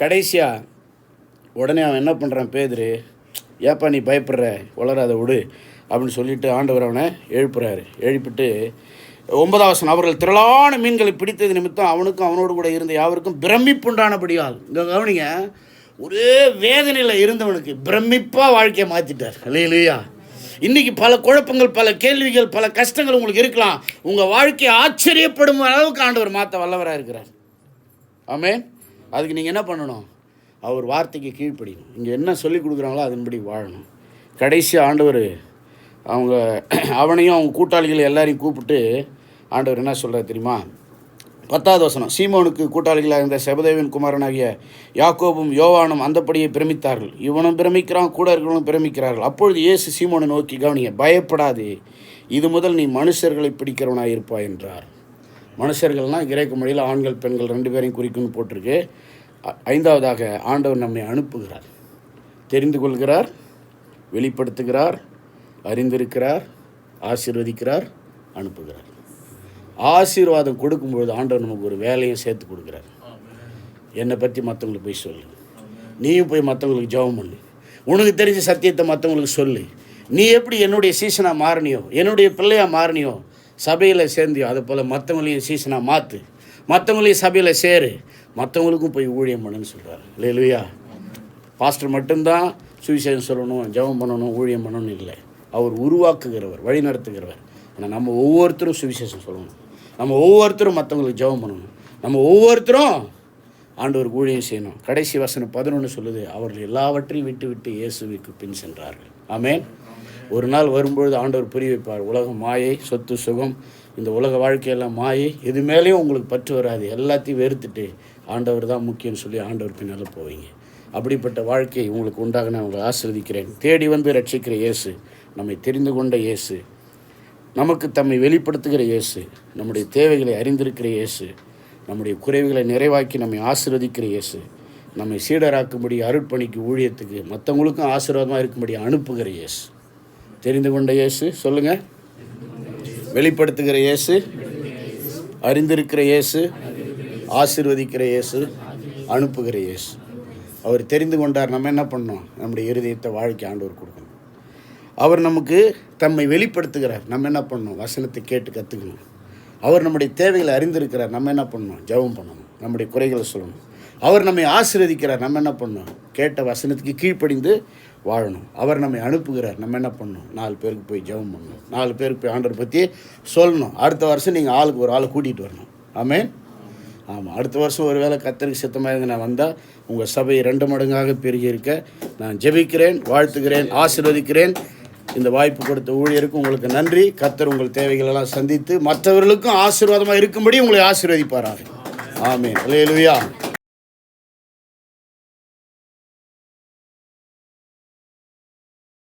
கடைசியாக உடனே அவன் என்ன பண்ணுறான், பேதுரு, ஏப்பா நீ பயப்படுற, வளராத விடு அப்படின்னு சொல்லிவிட்டு ஆண்டவர் அவனை எழுப்புறாரு. எழுப்பிட்டு, 9ஆம் வசனம், அவர்கள் திரளான மீன்களை பிடித்தது நிமித்தம் அவனுக்கும் அவனோடு கூட இருந்த யாவருக்கும் பிரமிப்புண்டானபடியால். இங்கே கவனிங்க, ஒரே வேதனையில் இருந்தவனுக்கு பிரமிப்பாக வாழ்க்கையை மாற்றிட்டார். அல்லேலூயா. இன்றைக்கி பல குழப்பங்கள், பல கேள்விகள், பல கஷ்டங்கள் உங்களுக்கு இருக்கலாம். உங்கள் வாழ்க்கையை ஆச்சரியப்படும் அளவுக்கு ஆண்டவர் மாற்ற வல்லவராக இருக்கிறார். ஆமென். அதுக்கு நீங்கள் என்ன பண்ணணும்? அவர் வார்த்தைக்கு கீழ்ப்படியணும். இங்கே என்ன சொல்லி கொடுக்குறாங்களோ அதன்படி வாழணும். கடைசி ஆண்டவர் அவனையும் அவங்க கூட்டாளிகள் எல்லாரையும் கூப்பிட்டு ஆண்டவர் என்ன சொல்கிறார் தெரியுமா? 10வது வசனம், சீமோனுக்கு கூட்டாளிகளாக இருந்த செபதேவின் குமாரனாகிய யாக்கோபும் யோவானும் அந்தப்படியே பிரமித்தார்கள். இவனும் பிரமிக்கிறான், கூட இருக்கிறவனும் பிரமிக்கிறார்கள். அப்பொழுது இயேசு சீமோனை நோக்கி, கவனிங்க, பயப்படாதே, இது முதல் நீ மனுஷர்களை பிடிக்கிறவனாக இருப்பாய் என்றார். மனுஷர்கள்னால் கிரேக்க மொழியில் ஆண்கள் பெண்கள் 2 பேரையும் குறிக்குன்னு போட்டிருக்கு. 5வதாக ஆண்டவர் நம்மை அனுப்புகிறார், தெரிந்து கொள்கிறார், வெளிப்படுத்துகிறார், அறிந்திருக்கிறார், ஆசீர்வதிக்கிறார், அனுப்புகிறார். ஆசீர்வாதம் கொடுக்கும்பொழுது ஆண்டவர் நமக்கு ஒரு வேலையும் சேர்த்து கொடுக்குறார். என்னை பற்றி மற்றவங்களுக்கு போய் சொல்லு, நீயும் போய் மற்றவங்களுக்கு ஜெபம் பண்ணு, உனக்கு தெரிஞ்ச சத்தியத்தை மற்றவங்களுக்கு சொல்லு. நீ எப்படி என்னுடைய சீசனாக மாறினியோ, என்னுடைய பிள்ளையாக மாறினியோ, சபையில் சேர்ந்தியோ, அதை போல் மற்றவங்களையும் சீசனாக மாற்று, மற்றவங்களையும் சபையில் சேரு, மற்றவங்களுக்கும் போய் ஊழியம் பண்ணுன்னு சொல்கிறார். இல்லையா? பாஸ்டர் மட்டும்தான் சுவிசேஷம் சொல்லணும், ஜெபம் பண்ணணும், ஊழியம் பண்ணணும் இல்லை. அவர் உருவாக்குகிறவர், வழி நடத்துகிறவர். ஆனால் நம்ம ஒவ்வொருத்தரும் சுவிசேஷம் சொல்லணும், நம்ம ஒவ்வொருத்தரும் மற்றவங்களுக்கு ஜெபம் பண்ணணும், நம்ம ஒவ்வொருத்தரும் ஆண்டவருக்கு ஊழியம் செய்யணும். கடைசி வசனம் 11 சொல்லுது, அவர்கள் எல்லாவற்றையும் விட்டு விட்டு இயேசுவுக்கு பின் சென்றார்கள். ஆமென். ஒரு நாள் வரும்பொழுது ஆண்டவர் புரிய வைப்பார், உலகம் மாயை, சொத்து சுகம், இந்த உலக வாழ்க்கையெல்லாம் மாயை, இது மேலேயும் உங்களுக்கு பற்று வராது, எல்லாத்தையும் வெறுத்துட்டு ஆண்டவர் தான் முக்கியம்னு சொல்லி ஆண்டவர் பின்னால் போவீங்க. அப்படிப்பட்ட வாழ்க்கையை உங்களுக்கு உண்டாக நான் உங்களை ஆசீர்வதிக்கிறேன். தேடி வந்து ரட்சிக்கிற இயேசு, நம்மை தெரிந்து கொண்ட இயேசு, நமக்கு தம்மை வெளிப்படுத்துகிற இயேசு, நம்முடைய தேவைகளை அறிந்திருக்கிற இயேசு, நம்முடைய குறைவுகளை நிறைவாக்கி நம்மை ஆசீர்வதிக்கிற இயேசு, நம்மை சீடராக்கும்படி, அருட்பணிக்கு, ஊழியத்துக்கு, மற்றவங்களுக்கும் ஆசீர்வாதமாக இருக்கும்படி அனுப்புகிற இயேசு. தெரிந்து கொண்ட இயேசு சொல்லுங்கள், வெளிப்படுத்துகிற இயேசு, அறிந்திருக்கிற இயேசு, ஆசீர்வதிக்கிற இயேசு, அனுப்புகிற இயேசு. அவர் தெரிந்து கொண்டார். நம்ம என்ன பண்ணோம்? நம்முடைய இருதயத்தை வாழ்க்கை ஆண்டவர் கொடுக்கணும். அவர் நமக்கு தம்மை வெளிப்படுத்துகிறார். நம்ம என்ன பண்ணணும்? வசனத்தை கேட்டு கற்றுக்கணும். அவர் நம்முடைய தேவைகளை அறிந்திருக்கிறார். நம்ம என்ன பண்ணணும்? ஜெபம் பண்ணணும், நம்முடைய குறைகளை சொல்லணும். அவர் நம்மை ஆசீர்வதிக்கிறார். நம்ம என்ன பண்ணணும்? கேட்ட வசனத்துக்கு கீழ்ப்படிந்து வாழணும். அவர் நம்மை அனுப்புகிறார். நம்ம என்ன பண்ணணும்? 4 பேருக்கு போய் ஜெபம் பண்ணணும், 4 பேருக்கு போய் ஆண்டவர் பற்றி சொல்லணும். அடுத்த வருஷம் நீங்கள் ஆளுக்கு ஒரு ஆளை கூட்டிகிட்டு வரணும். ஆமென். ஆமாம், அடுத்த வருஷம் ஒரு வேளை கர்த்தருக்கு சித்தமாக இருந்து நான் வந்தால் உங்கள் சபை 2 மடங்காக பெருகி இருக்க நான் ஜெபிக்கிறேன், வாழ்த்துகிறேன், ஆசீர்வதிக்கிறேன். இந்த வாய்ப்பு கொடுத்த ஊழியருக்கு உங்களுக்கு நன்றி. கர்த்தர் உங்கள் தேவைகளெல்லாம் சந்தித்து மற்றவர்களுக்கும் ஆசீர்வாதமாக இருக்கும்படி உங்களை ஆசீர்வதிப்பாராக. ஆமென். அல்லேலூயா.